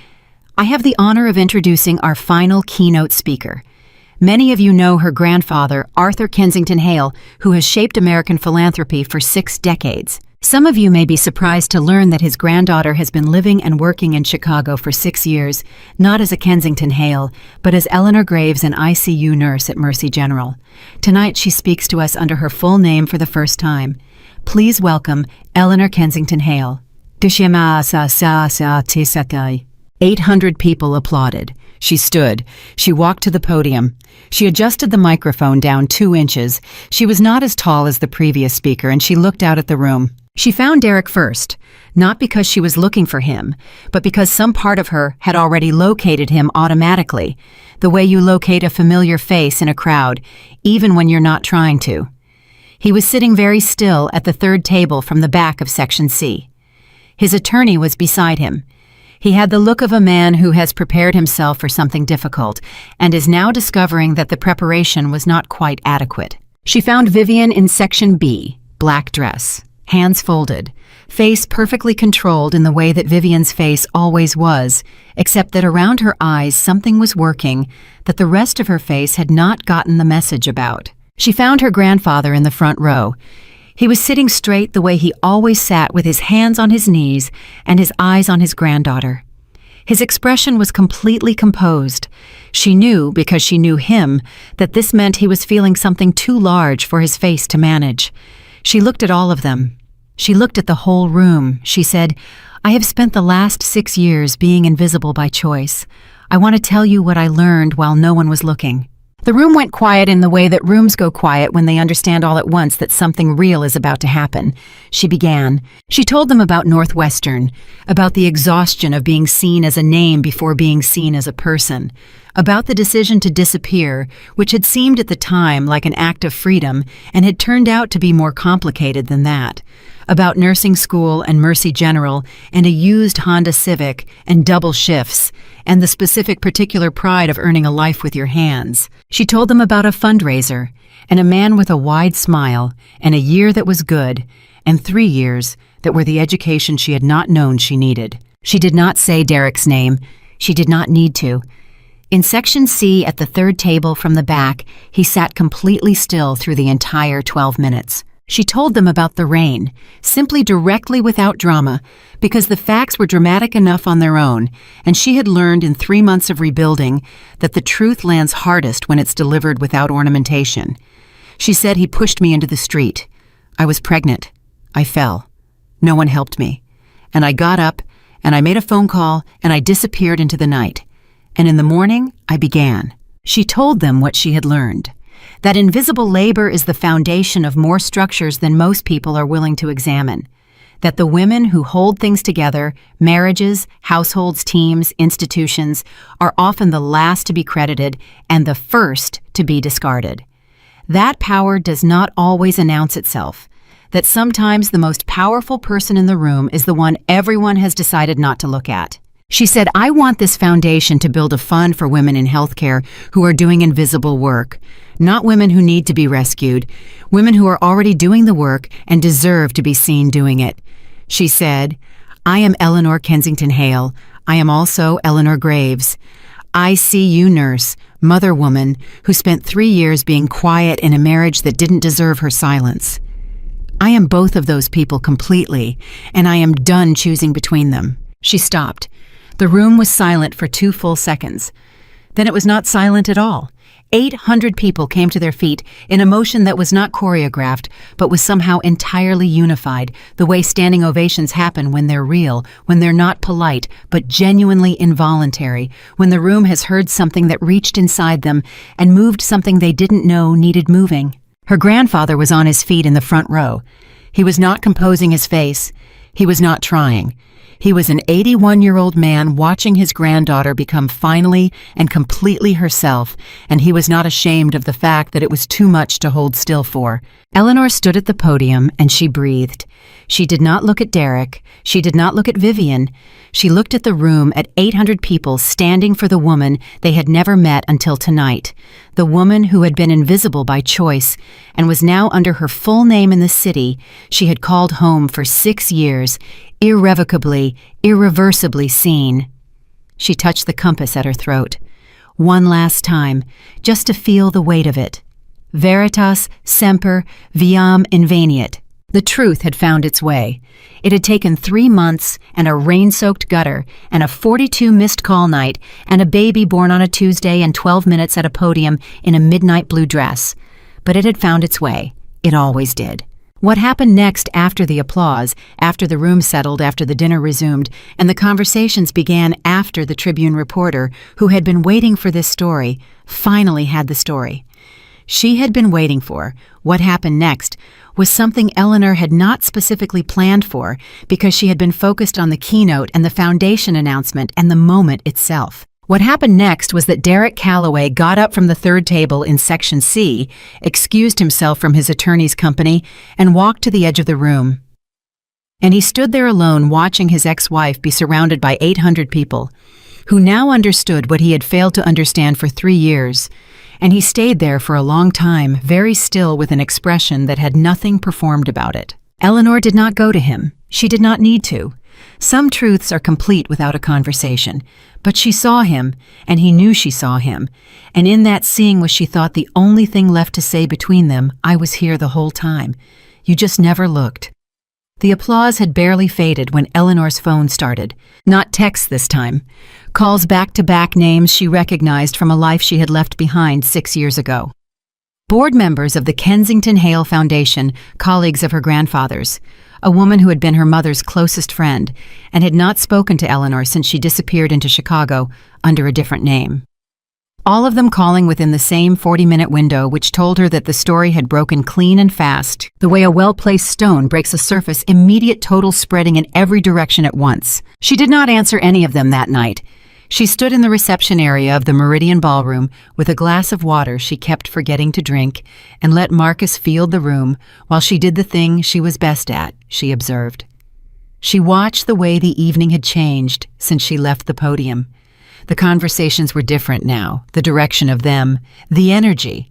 "I have the honor of introducing our final keynote speaker. Many of you know her grandfather, Arthur Kensington Hale, who has shaped American philanthropy for 6 decades. Some of you may be surprised to learn that his granddaughter has been living and working in Chicago for 6 years, not as a Kensington Hale, but as Eleanor Graves, an ICU nurse at Mercy General. Tonight she speaks to us under her full name for the first time. Please welcome Eleanor Kensington Hale." 800 people applauded. She stood. She walked to the podium. She adjusted the microphone down 2 inches. She was not as tall as the previous speaker, and she looked out at the room. She found Derek first, not because she was looking for him, but because some part of her had already located him automatically, the way you locate a familiar face in a crowd, even when you're not trying to. He was sitting very still at the third table from the back of Section C. His attorney was beside him. He had the look of a man who has prepared himself for something difficult and is now discovering that the preparation was not quite adequate. She found Vivian in Section B, black dress, hands folded, face perfectly controlled in the way that Vivian's face always was, except that around her eyes something was working that the rest of her face had not gotten the message about. She found her grandfather in the front row. He was sitting straight the way he always sat, with his hands on his knees and his eyes on his granddaughter. His expression was completely composed. She knew, because she knew him, that this meant he was feeling something too large for his face to manage. She looked at all of them. She looked at the whole room. She said, "I have spent the last 6 years being invisible by choice. I want to tell you what I learned while no one was looking." The room went quiet in the way that rooms go quiet when they understand all at once that something real is about to happen. She began. She told them about Northwestern, about the exhaustion of being seen as a name before being seen as a person, about the decision to disappear, which had seemed at the time like an act of freedom and had turned out to be more complicated than that, about nursing school and Mercy General and a used Honda Civic and double shifts, and the specific particular pride of earning a life with your hands. She told them about a fundraiser, and a man with a wide smile, and a year that was good, and 3 years that were the education she had not known she needed. She did not say Derek's name. She did not need to. In Section C at the third table from the back, he sat completely still through the entire 12 minutes. She told them about the rain, simply directly without drama, because the facts were dramatic enough on their own, and she had learned in 3 months of rebuilding that the truth lands hardest when it's delivered without ornamentation. She said, "He pushed me into the street. I was pregnant. I fell. No one helped me. And I got up, and I made a phone call, and I disappeared into the night. And in the morning, I began." She told them what she had learned, that invisible labor is the foundation of more structures than most people are willing to examine, that the women who hold things together, marriages, households, teams, institutions, are often the last to be credited and the first to be discarded. That power does not always announce itself, that sometimes the most powerful person in the room is the one everyone has decided not to look at. She said, "I want this foundation to build a fund for women in healthcare who are doing invisible work, not women who need to be rescued, women who are already doing the work and deserve to be seen doing it." She said, "I am Eleanor Kensington Hale. I am also Eleanor Graves. ICU nurse, mother woman, who spent 3 years being quiet in a marriage that didn't deserve her silence. I am both of those people completely, and I am done choosing between them." She stopped. The room was silent for 2 full seconds. Then it was not silent at all. 800 people came to their feet in a motion that was not choreographed, but was somehow entirely unified, the way standing ovations happen when they're real, when they're not polite, but genuinely involuntary, when the room has heard something that reached inside them and moved something they didn't know needed moving. Her grandfather was on his feet in the front row. He was not composing his face. He was not trying. He was an 81-year-old man watching his granddaughter become finally and completely herself, and he was not ashamed of the fact that it was too much to hold still for. Eleanor stood at the podium and she breathed. She did not look at Derek. She did not look at Vivian. She looked at the room, at 800 people standing for the woman they had never met until tonight, the woman who had been invisible by choice and was now under her full name in the city she had called home for 6 years, irrevocably, irreversibly seen. She touched the compass at her throat. One last time, just to feel the weight of it. Veritas semper viam inveniat. The truth had found its way. It had taken 3 months and a rain-soaked gutter and a 42 missed call night and a baby born on a Tuesday and 12 minutes at a podium in a midnight blue dress. But it had found its way. It always did. What happened next after the applause, after the room settled, after the dinner resumed, and the conversations began after the Tribune reporter, who had been waiting for this story, finally had the story she had been waiting for. What happened next was something Eleanor had not specifically planned for because she had been focused on the keynote and the foundation announcement and the moment itself. What happened next was that Derek Calloway got up from the third table in Section C, excused himself from his attorney's company, and walked to the edge of the room. And he stood there alone watching his ex-wife be surrounded by 800 people, who now understood what he had failed to understand for 3 years. And he stayed there for a long time, very still, with an expression that had nothing performed about it. Eleanor did not go to him. She did not need to. Some truths are complete without a conversation. But she saw him, and he knew she saw him. And in that seeing was, she thought, the only thing left to say between them: I was here the whole time. You just never looked. The applause had barely faded when Eleanor's phone started. Not texts this time. Calls back-to-back, names she recognized from a life she had left behind 6 years ago. Board members of the Kensington Hale Foundation, colleagues of her grandfather's. A woman who had been her mother's closest friend and had not spoken to Eleanor since she disappeared into Chicago under a different name. All of them calling within the same 40-minute window, which told her that the story had broken clean and fast, the way a well-placed stone breaks a surface, immediate total spreading in every direction at once. She did not answer any of them that night. She stood in the reception area of the Meridian Ballroom with a glass of water she kept forgetting to drink, and let Marcus field the room while she did the thing she was best at, she observed. She watched the way the evening had changed since she left the podium. The conversations were different now, the direction of them, the energy.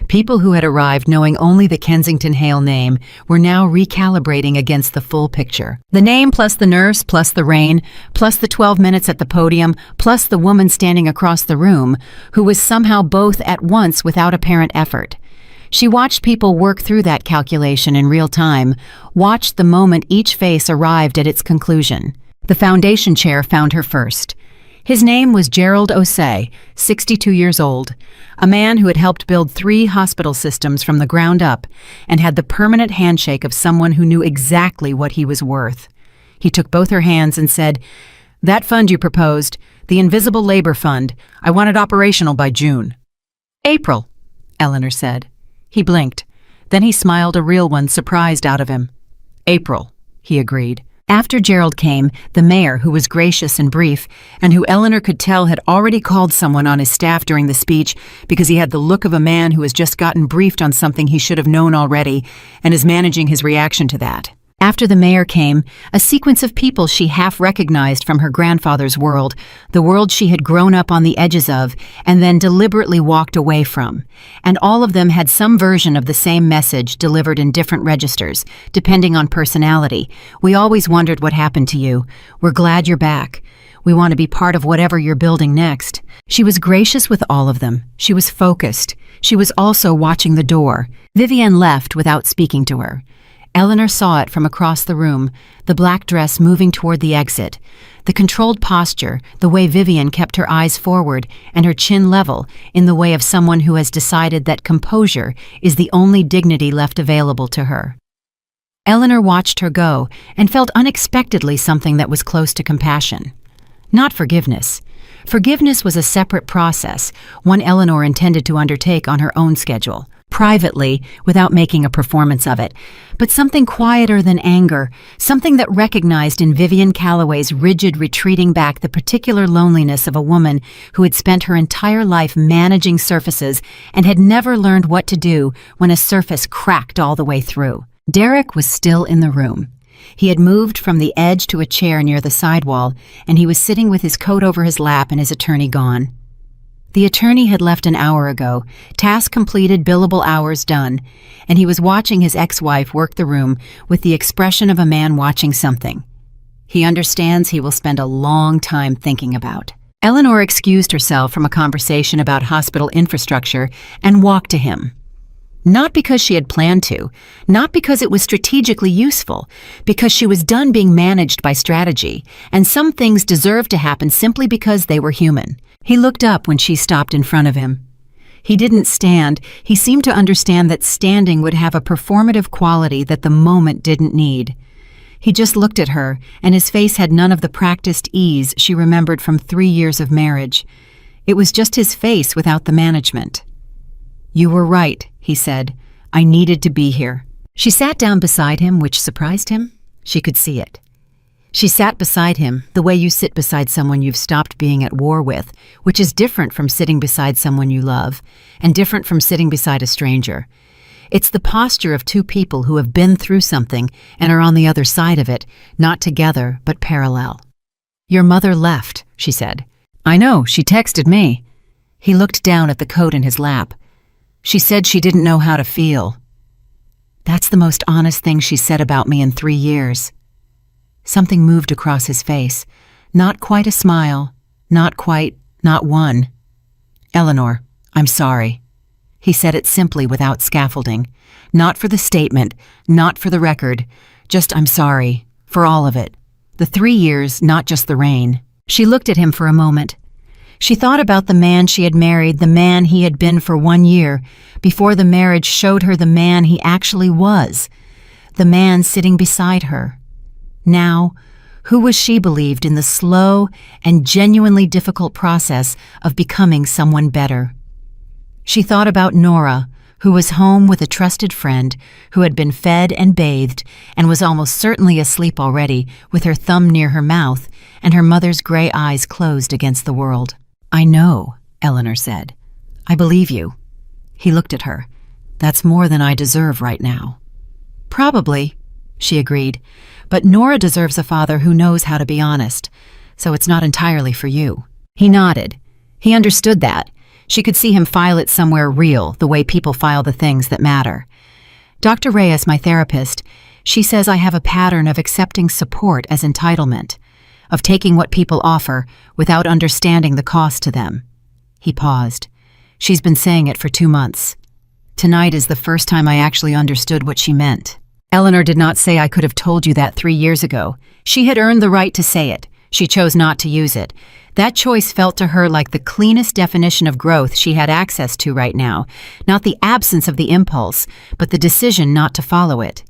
People who had arrived knowing only the Kensington Hale name were now recalibrating against the full picture. The name plus the nurse plus the rain plus the 12 minutes at the podium plus the woman standing across the room who was somehow both at once without apparent effort. She watched people work through that calculation in real time, watched the moment each face arrived at its conclusion. The foundation chair found her first. His name was Gerald Osei, 62 years old, a man who had helped build 3 hospital systems from the ground up and had the permanent handshake of someone who knew exactly what he was worth. He took both her hands and said, "That fund you proposed, the Invisible Labor Fund, I want it operational by June." "April," Eleanor said. He blinked. Then he smiled, a real one, surprised out of him. "April," he agreed. After Gerald came the mayor, who was gracious and brief, and who Eleanor could tell had already called someone on his staff during the speech because he had the look of a man who has just gotten briefed on something he should have known already and is managing his reaction to that. After the mayor came a sequence of people she half recognized from her grandfather's world, the world she had grown up on the edges of and then deliberately walked away from. And all of them had some version of the same message delivered in different registers, depending on personality. "We always wondered what happened to you. We're glad you're back. We want to be part of whatever you're building next." She was gracious with all of them. She was focused. She was also watching the door. Vivienne left without speaking to her. Eleanor saw it from across the room, the black dress moving toward the exit, the controlled posture, the way Vivienne kept her eyes forward and her chin level in the way of someone who has decided that composure is the only dignity left available to her. Eleanor watched her go and felt unexpectedly something that was close to compassion. Not forgiveness. Forgiveness was a separate process, one Eleanor intended to undertake on her own schedule, privately, without making a performance of it, but something quieter than anger, something that recognized in Vivienne Calloway's rigid retreating back the particular loneliness of a woman who had spent her entire life managing surfaces and had never learned what to do when a surface cracked all the way through. Derek was still in the room. He had moved from the edge to a chair near the sidewall, and he was sitting with his coat over his lap and his attorney gone. The attorney had left an hour ago, task completed, billable hours done, and he was watching his ex-wife work the room with the expression of a man watching something he understands he will spend a long time thinking about. Eleanor excused herself from a conversation about hospital infrastructure and walked to him. Not because she had planned to, not because it was strategically useful, because she was done being managed by strategy, and some things deserved to happen simply because they were human. He looked up when she stopped in front of him. He didn't stand. He seemed to understand that standing would have a performative quality that the moment didn't need. He just looked at her, and his face had none of the practiced ease she remembered from 3 years of marriage. It was just his face without the management. "You were right," he said. "I needed to be here." She sat down beside him, which surprised him. She could see it. She sat beside him, the way you sit beside someone you've stopped being at war with, which is different from sitting beside someone you love, and different from sitting beside a stranger. It's the posture of two people who have been through something and are on the other side of it, not together, but parallel. "Your mother left," she said. "I know, she texted me." He looked down at the coat in his lap. "She said she didn't know how to feel." "That's the most honest thing she said about me in 3 years. Something moved across his face. Not quite a smile. Not one. "Eleanor, I'm sorry." He said it simply without scaffolding. Not for the statement, not for the record. Just I'm sorry. For all of it. The 3 years, not just the rain. She looked at him for a moment. She thought about the man she had married, the man he had been for 1 year, before the marriage showed her the man he actually was. The man sitting beside her. Now, who was she believed in the slow and genuinely difficult process of becoming someone better? She thought about Nora, who was home with a trusted friend who had been fed and bathed and was almost certainly asleep already with her thumb near her mouth and her mother's gray eyes closed against the world. "I know," Eleanor said. "I believe you." He looked at her. "That's more than I deserve right now." "Probably," she agreed, "but Nora deserves a father who knows how to be honest, so it's not entirely for you." He nodded. He understood that. She could see him file it somewhere real, the way people file the things that matter. "Dr. Reyes, my therapist, she says I have a pattern of accepting support as entitlement, of taking what people offer without understanding the cost to them." He paused. "She's been saying it for 2 months. Tonight is the first time I actually understood what she meant." Eleanor did not say I could have told you that 3 years ago. She had earned the right to say it. She chose not to use it. That choice felt to her like the cleanest definition of growth she had access to right now, not the absence of the impulse, but the decision not to follow it.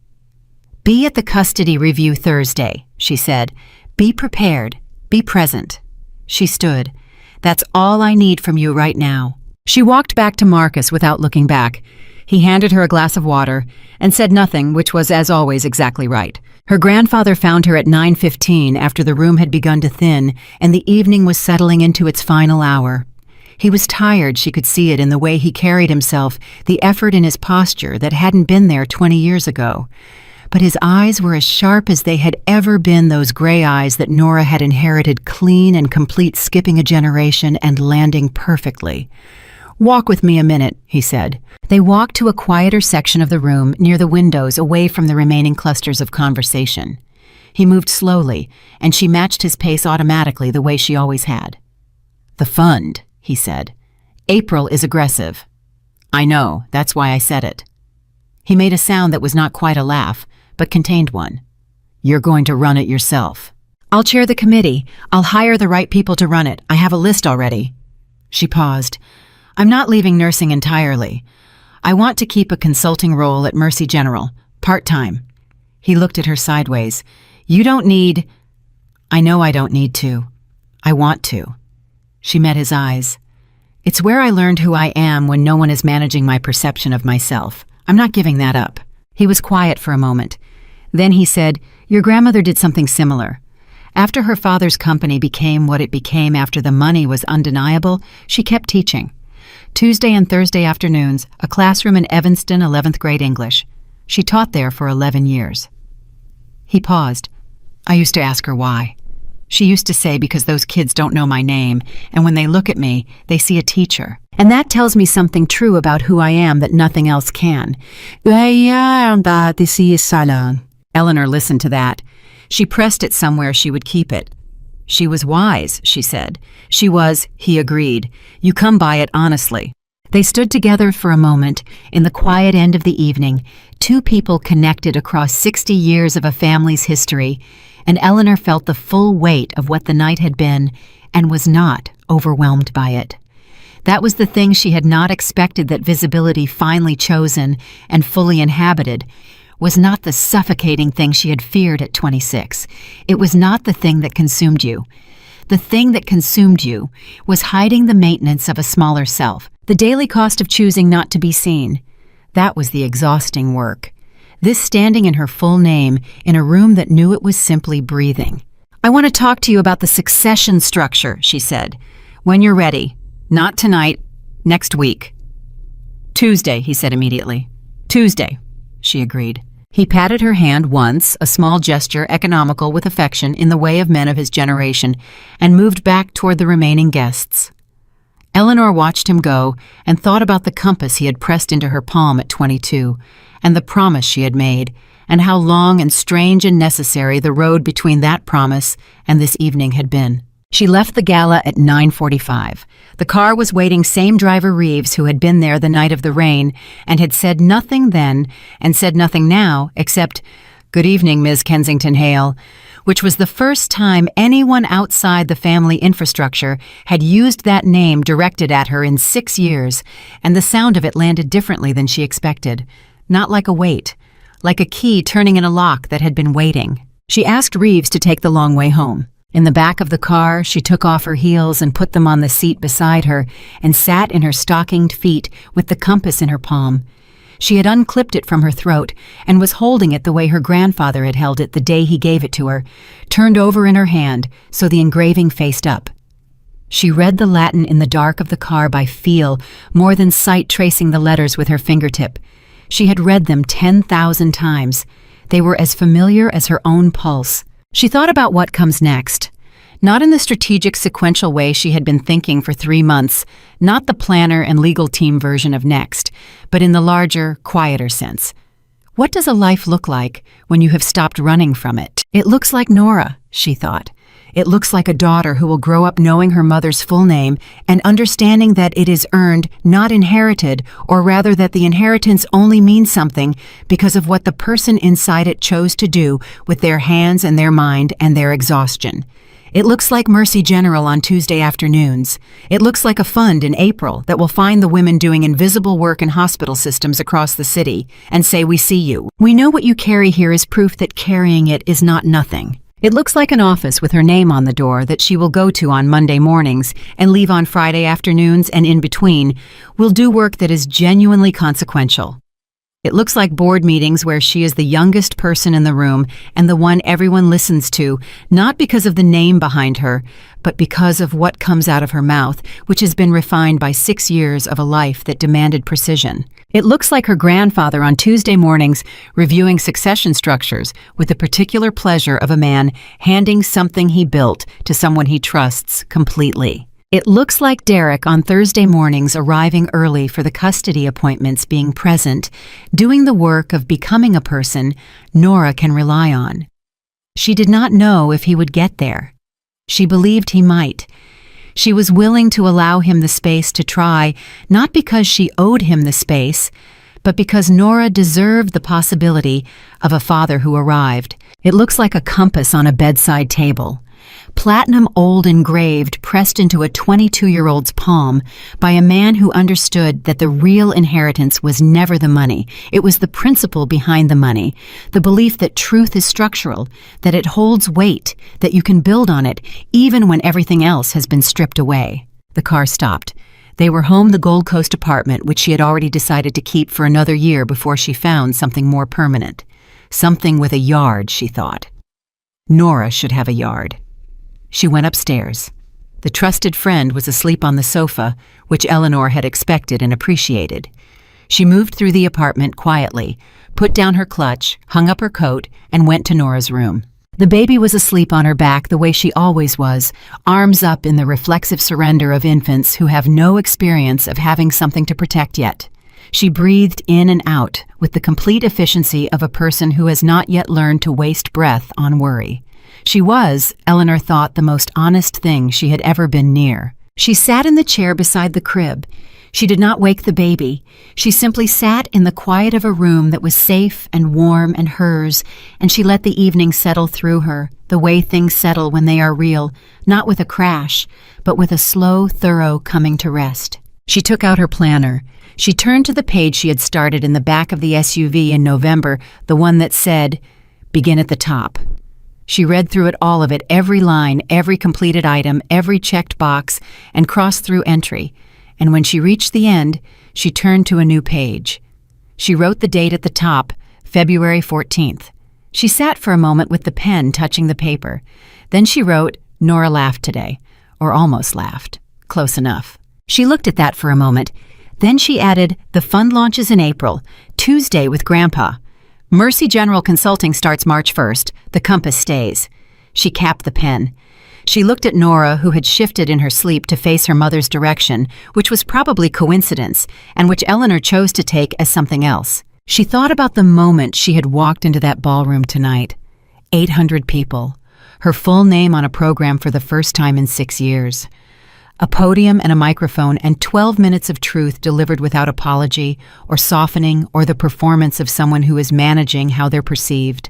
"Be at the custody review Thursday," she said. "Be prepared. Be present." She stood. "That's all I need from you right now." She walked back to Marcus without looking back. He handed her a glass of water and said nothing, which was, as always, exactly right. Her grandfather found her at 9:15 after the room had begun to thin and the evening was settling into its final hour. He was tired, she could see it in the way he carried himself, the effort in his posture that hadn't been there 20 years ago. But his eyes were as sharp as they had ever been, those gray eyes that Nora had inherited, clean and complete, skipping a generation and landing perfectly. "Walk with me a minute," he said. They walked to a quieter section of the room near the windows, away from the remaining clusters of conversation. He moved slowly, and she matched his pace automatically the way she always had. "The fund," he said. "April is aggressive." "I know, that's why I said it." He made a sound that was not quite a laugh, but contained one. "You're going to run it yourself." "I'll chair the committee. I'll hire the right people to run it. I have a list already." She paused. "I'm not leaving nursing entirely. I want to keep a consulting role at Mercy General, part-time." He looked at her sideways. "You don't need—" "I know I don't need to. I want to." She met his eyes. "It's where I learned who I am when no one is managing my perception of myself. I'm not giving that up." He was quiet for a moment. Then he said, "Your grandmother did something similar. After her father's company became what it became after the money was undeniable, she kept teaching. Tuesday and Thursday afternoons, a classroom in Evanston, 11th grade English. She taught there for 11 years. He paused. "I used to ask her why. She used to say because those kids don't know my name, and when they look at me, they see a teacher. And that tells me something true about who I am that nothing else can." Eleanor listened to that. She pressed it somewhere she would keep it. "She was wise," she said. "She was," he agreed. "You come by it honestly." They stood together for a moment, in the quiet end of the evening, two people connected across 60 years of a family's history, and Eleanor felt the full weight of what the night had been and was not overwhelmed by it. That was the thing she had not expected, that visibility finally chosen and fully inhabited was not the suffocating thing she had feared at 26. It was not the thing that consumed you. The thing that consumed you was hiding the maintenance of a smaller self, the daily cost of choosing not to be seen. That was the exhausting work. This standing in her full name in a room that knew it was simply breathing. "I want to talk to you about the succession structure," she said. "When you're ready. Not tonight. Next week." "Tuesday," he said immediately. "Tuesday," she agreed. He patted her hand once, a small gesture economical with affection in the way of men of his generation, and moved back toward the remaining guests. Eleanor watched him go and thought about the compass he had pressed into her palm at 22, and the promise she had made, and how long and strange and necessary the road between that promise and this evening had been. She left the gala at 9:45. The car was waiting same driver Reeves, who had been there the night of the rain and had said nothing then and said nothing now except, "Good evening, Ms. Kensington Hale," which was the first time anyone outside the family infrastructure had used that name directed at her in 6 years, and the sound of it landed differently than she expected. Not like a weight, like a key turning in a lock that had been waiting. She asked Reeves to take the long way home. In the back of the car, she took off her heels and put them on the seat beside her and sat in her stockinged feet with the compass in her palm. She had unclipped it from her throat and was holding it the way her grandfather had held it the day he gave it to her, turned over in her hand so the engraving faced up. She read the Latin in the dark of the car by feel, more than sight, tracing the letters with her fingertip. She had read them 10,000 times. They were as familiar as her own pulse. She thought about what comes next. Not in the strategic, sequential way she had been thinking for 3 months, not the planner and legal team version of next, but in the larger, quieter sense. What does a life look like when you have stopped running from it? It looks like Nora, she thought. It looks like a daughter who will grow up knowing her mother's full name and understanding that it is earned, not inherited, or rather that the inheritance only means something because of what the person inside it chose to do with their hands and their mind and their exhaustion. It looks like Mercy General on Tuesday afternoons. It looks like a fund in April that will find the women doing invisible work in hospital systems across the city and say, "We see you. We know what you carry here is proof that carrying it is not nothing." It looks like an office with her name on the door that she will go to on Monday mornings and leave on Friday afternoons, and in between will do work that is genuinely consequential. It looks like board meetings where she is the youngest person in the room and the one everyone listens to, not because of the name behind her, but because of what comes out of her mouth, which has been refined by 6 years of a life that demanded precision. It looks like her grandfather on Tuesday mornings reviewing succession structures with the particular pleasure of a man handing something he built to someone he trusts completely. It looks like Derek on Thursday mornings arriving early for the custody appointments, being present, doing the work of becoming a person Nora can rely on. She did not know if he would get there. She believed he might. She was willing to allow him the space to try, not because she owed him the space, but because Nora deserved the possibility of a father who arrived. It looks like a compass on a bedside table. Platinum old engraved pressed into a 22-year-old's palm by a man who understood that the real inheritance was never the money. It was the principle behind the money, the belief that truth is structural, that it holds weight, that you can build on it even when everything else has been stripped away. The car stopped. They were home, the Gold Coast apartment, which she had already decided to keep for another year before she found something more permanent. Something with a yard, she thought. Nora should have a yard. She went upstairs. The trusted friend was asleep on the sofa, which Eleanor had expected and appreciated. She moved through the apartment quietly, put down her clutch, hung up her coat, and went to Nora's room. The baby was asleep on her back the way she always was, arms up in the reflexive surrender of infants who have no experience of having something to protect yet. She breathed in and out with the complete efficiency of a person who has not yet learned to waste breath on worry. She was, Eleanor thought, the most honest thing she had ever been near. She sat in the chair beside the crib. She did not wake the baby. She simply sat in the quiet of a room that was safe and warm and hers, and she let the evening settle through her, the way things settle when they are real, not with a crash, but with a slow, thorough coming to rest. She took out her planner. She turned to the page she had started in the back of the SUV in November, the one that said, "Begin at the top." She read through all of it, every line, every completed item, every checked box, and crossed through entry. And when she reached the end, she turned to a new page. She wrote the date at the top, February 14th. She sat for a moment with the pen touching the paper. Then she wrote, "Nora laughed today," or almost laughed. Close enough. She looked at that for a moment. Then she added, "The fund launches in April, Tuesday with Grandpa. Mercy General Consulting starts March 1st. The compass stays." She capped the pen. She looked at Nora, who had shifted in her sleep to face her mother's direction, which was probably coincidence, and which Eleanor chose to take as something else. She thought about the moment she had walked into that ballroom tonight. 800 people. Her full name on a program for the first time in 6 years. A podium and a microphone and 12 minutes of truth delivered without apology or softening or the performance of someone who is managing how they're perceived.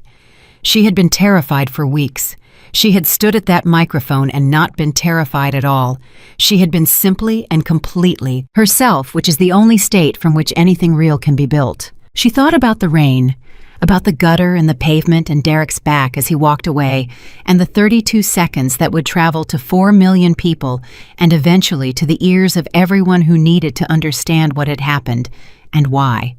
She had been terrified for weeks. She had stood at that microphone and not been terrified at all. She had been simply and completely herself, which is the only state from which anything real can be built. She thought about the rain, about the gutter and the pavement and Derek's back as he walked away, and the 32 seconds that would travel to 4 million people and eventually to the ears of everyone who needed to understand what had happened and why.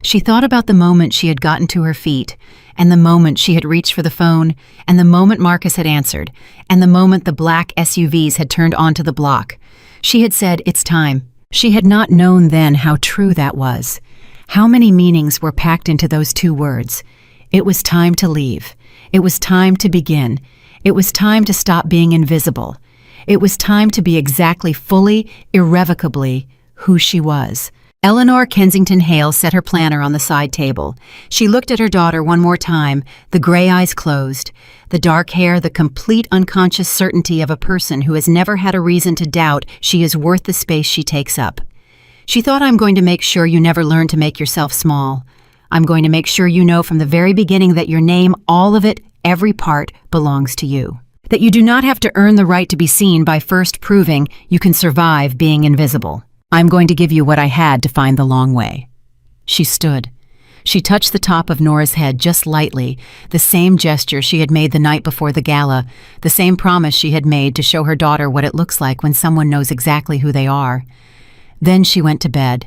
She thought about the moment she had gotten to her feet, and the moment she had reached for the phone, and the moment Marcus had answered, and the moment the black SUVs had turned onto the block. She had said, "It's time." She had not known then how true that was. How many meanings were packed into those 2 words? It was time to leave. It was time to begin. It was time to stop being invisible. It was time to be exactly, fully, irrevocably who she was. Eleanor Kensington Hale set her planner on the side table. She looked at her daughter one more time, the gray eyes closed, the dark hair, the complete unconscious certainty of a person who has never had a reason to doubt she is worth the space she takes up. She thought, "I'm going to make sure you never learn to make yourself small. I'm going to make sure you know from the very beginning that your name, all of it, every part, belongs to you. That you do not have to earn the right to be seen by first proving you can survive being invisible. I'm going to give you what I had to find the long way." She stood. She touched the top of Nora's head just lightly, the same gesture she had made the night before the gala, the same promise she had made to show her daughter what it looks like when someone knows exactly who they are. Then she went to bed.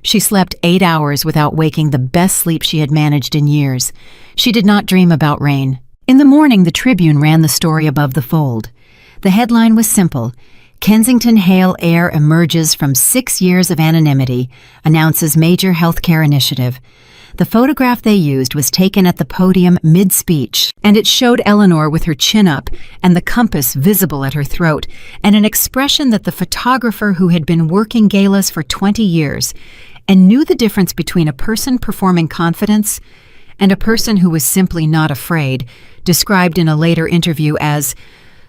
She slept 8 hours without waking, the best sleep she had managed in years. She did not dream about rain. In the morning, the Tribune ran the story above the fold. The headline was simple: "Kensington Hale heir emerges from 6 years of anonymity, announces major healthcare initiative." The photograph they used was taken at the podium mid-speech, and it showed Eleanor with her chin up and the compass visible at her throat, and an expression that the photographer who had been working galas for 20 years and knew the difference between a person performing confidence and a person who was simply not afraid, described in a later interview as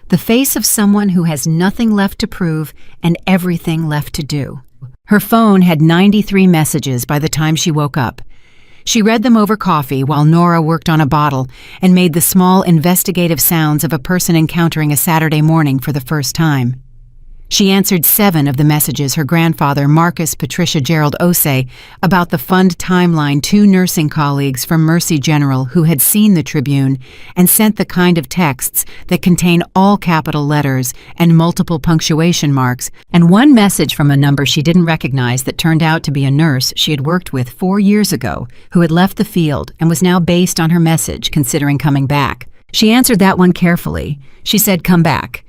the face of someone who has nothing left to prove and everything left to do. Her phone had 93 messages by the time she woke up. She read them over coffee while Nora worked on a bottle and made the small investigative sounds of a person encountering a Saturday morning for the first time. She answered 7 of the messages her grandfather, Marcus Patricia Gerald Osei, about the fund timeline, 2 nursing colleagues from Mercy General who had seen the Tribune and sent the kind of texts that contain all capital letters and multiple punctuation marks, and 1 message from a number she didn't recognize that turned out to be a nurse she had worked with 4 years ago who had left the field and was now based on her message, considering coming back. She answered that one carefully. She said, "Come back.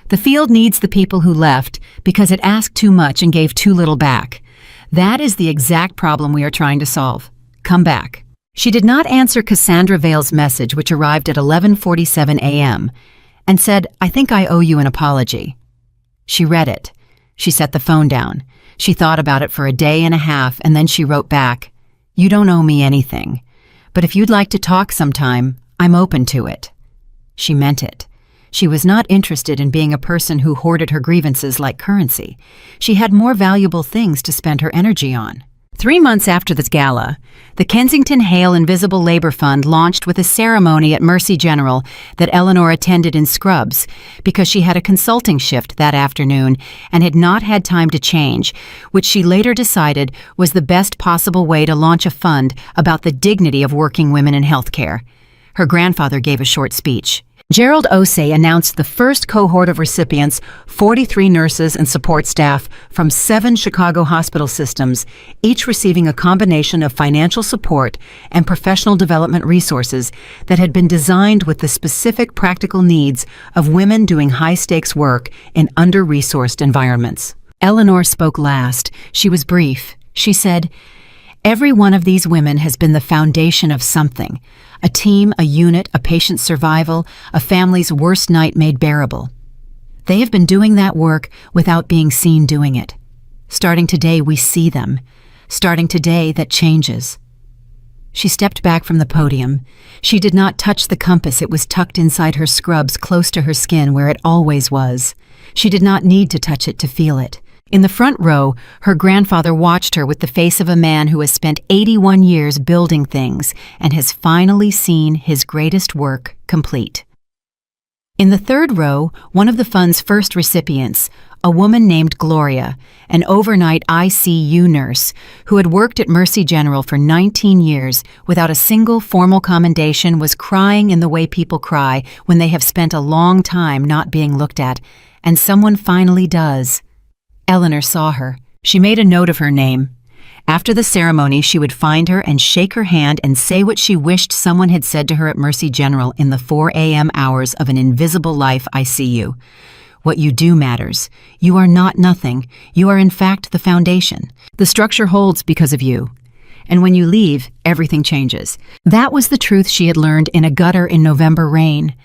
The field needs the people who left because it asked too much and gave too little back. That is the exact problem we are trying to solve. Come back." She did not answer Cassandra Vale's message, which arrived at 11:47 a.m., and said, "I think I owe you an apology." She read it. She set the phone down. She thought about it for a day and a half, and then she wrote back, "You don't owe me anything. But if you'd like to talk sometime, I'm open to it." She meant it. She was not interested in being a person who hoarded her grievances like currency. She had more valuable things to spend her energy on. 3 months after this gala, the Kensington Hale Invisible Labor Fund launched with a ceremony at Mercy General that Eleanor attended in scrubs because she had a consulting shift that afternoon and had not had time to change, which she later decided was the best possible way to launch a fund about the dignity of working women in healthcare. Her grandfather gave a short speech. Gerald Osei announced the first cohort of recipients, 43 nurses and support staff from 7 Chicago hospital systems, each receiving a combination of financial support and professional development resources that had been designed with the specific practical needs of women doing high-stakes work in under-resourced environments. Eleanor spoke last. She was brief. She said, "Every one of these women has been the foundation of something. A team, a unit, a patient's survival, a family's worst night made bearable. They have been doing that work without being seen doing it. Starting today, we see them. Starting today, that changes." She stepped back from the podium. She did not touch the compass. It was tucked inside her scrubs, close to her skin, where it always was. She did not need to touch it to feel it. In the front row, her grandfather watched her with the face of a man who has spent 81 years building things and has finally seen his greatest work complete. In the third row, one of the fund's first recipients, a woman named Gloria, an overnight ICU nurse who had worked at Mercy General for 19 years without a single formal commendation, was crying in the way people cry when they have spent a long time not being looked at, and someone finally does. Eleanor saw her. She made a note of her name. After the ceremony, she would find her and shake her hand and say what she wished someone had said to her at Mercy General in the 4 a.m. hours of an invisible life ICU. What you do matters. You are not nothing. You are in fact the foundation. The structure holds because of you. And when you leave, everything changes. That was the truth she had learned in a gutter in November rain.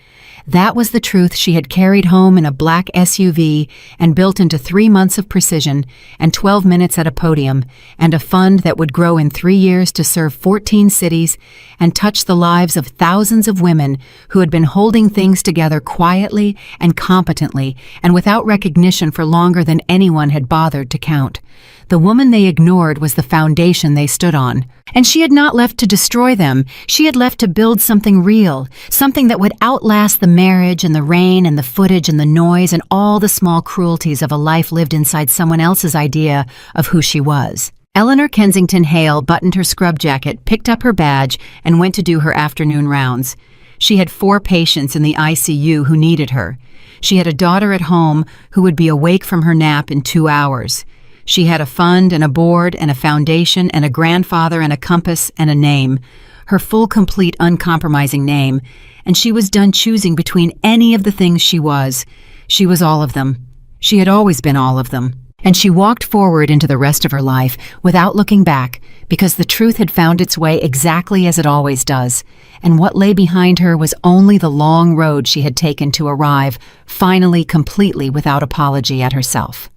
That was the truth she had carried home in a black SUV and built into 3 months of precision and 12 minutes at a podium and a fund that would grow in 3 years to serve 14 cities and touch the lives of thousands of women who had been holding things together quietly and competently and without recognition for longer than anyone had bothered to count. The woman they ignored was the foundation they stood on. And she had not left to destroy them. She had left to build something real, something that would outlast the marriage and the rain and the footage and the noise and all the small cruelties of a life lived inside someone else's idea of who she was. Eleanor Kensington Hale buttoned her scrub jacket, picked up her badge, and went to do her afternoon rounds. She had 4 patients in the ICU who needed her. She had a daughter at home who would be awake from her nap in 2 hours. She had a fund and a board and a foundation and a grandfather and a compass and a name, her full, complete, uncompromising name, and she was done choosing between any of the things she was. She was all of them. She had always been all of them. And she walked forward into the rest of her life without looking back, because the truth had found its way exactly as it always does, and what lay behind her was only the long road she had taken to arrive, finally, completely without apology, at herself.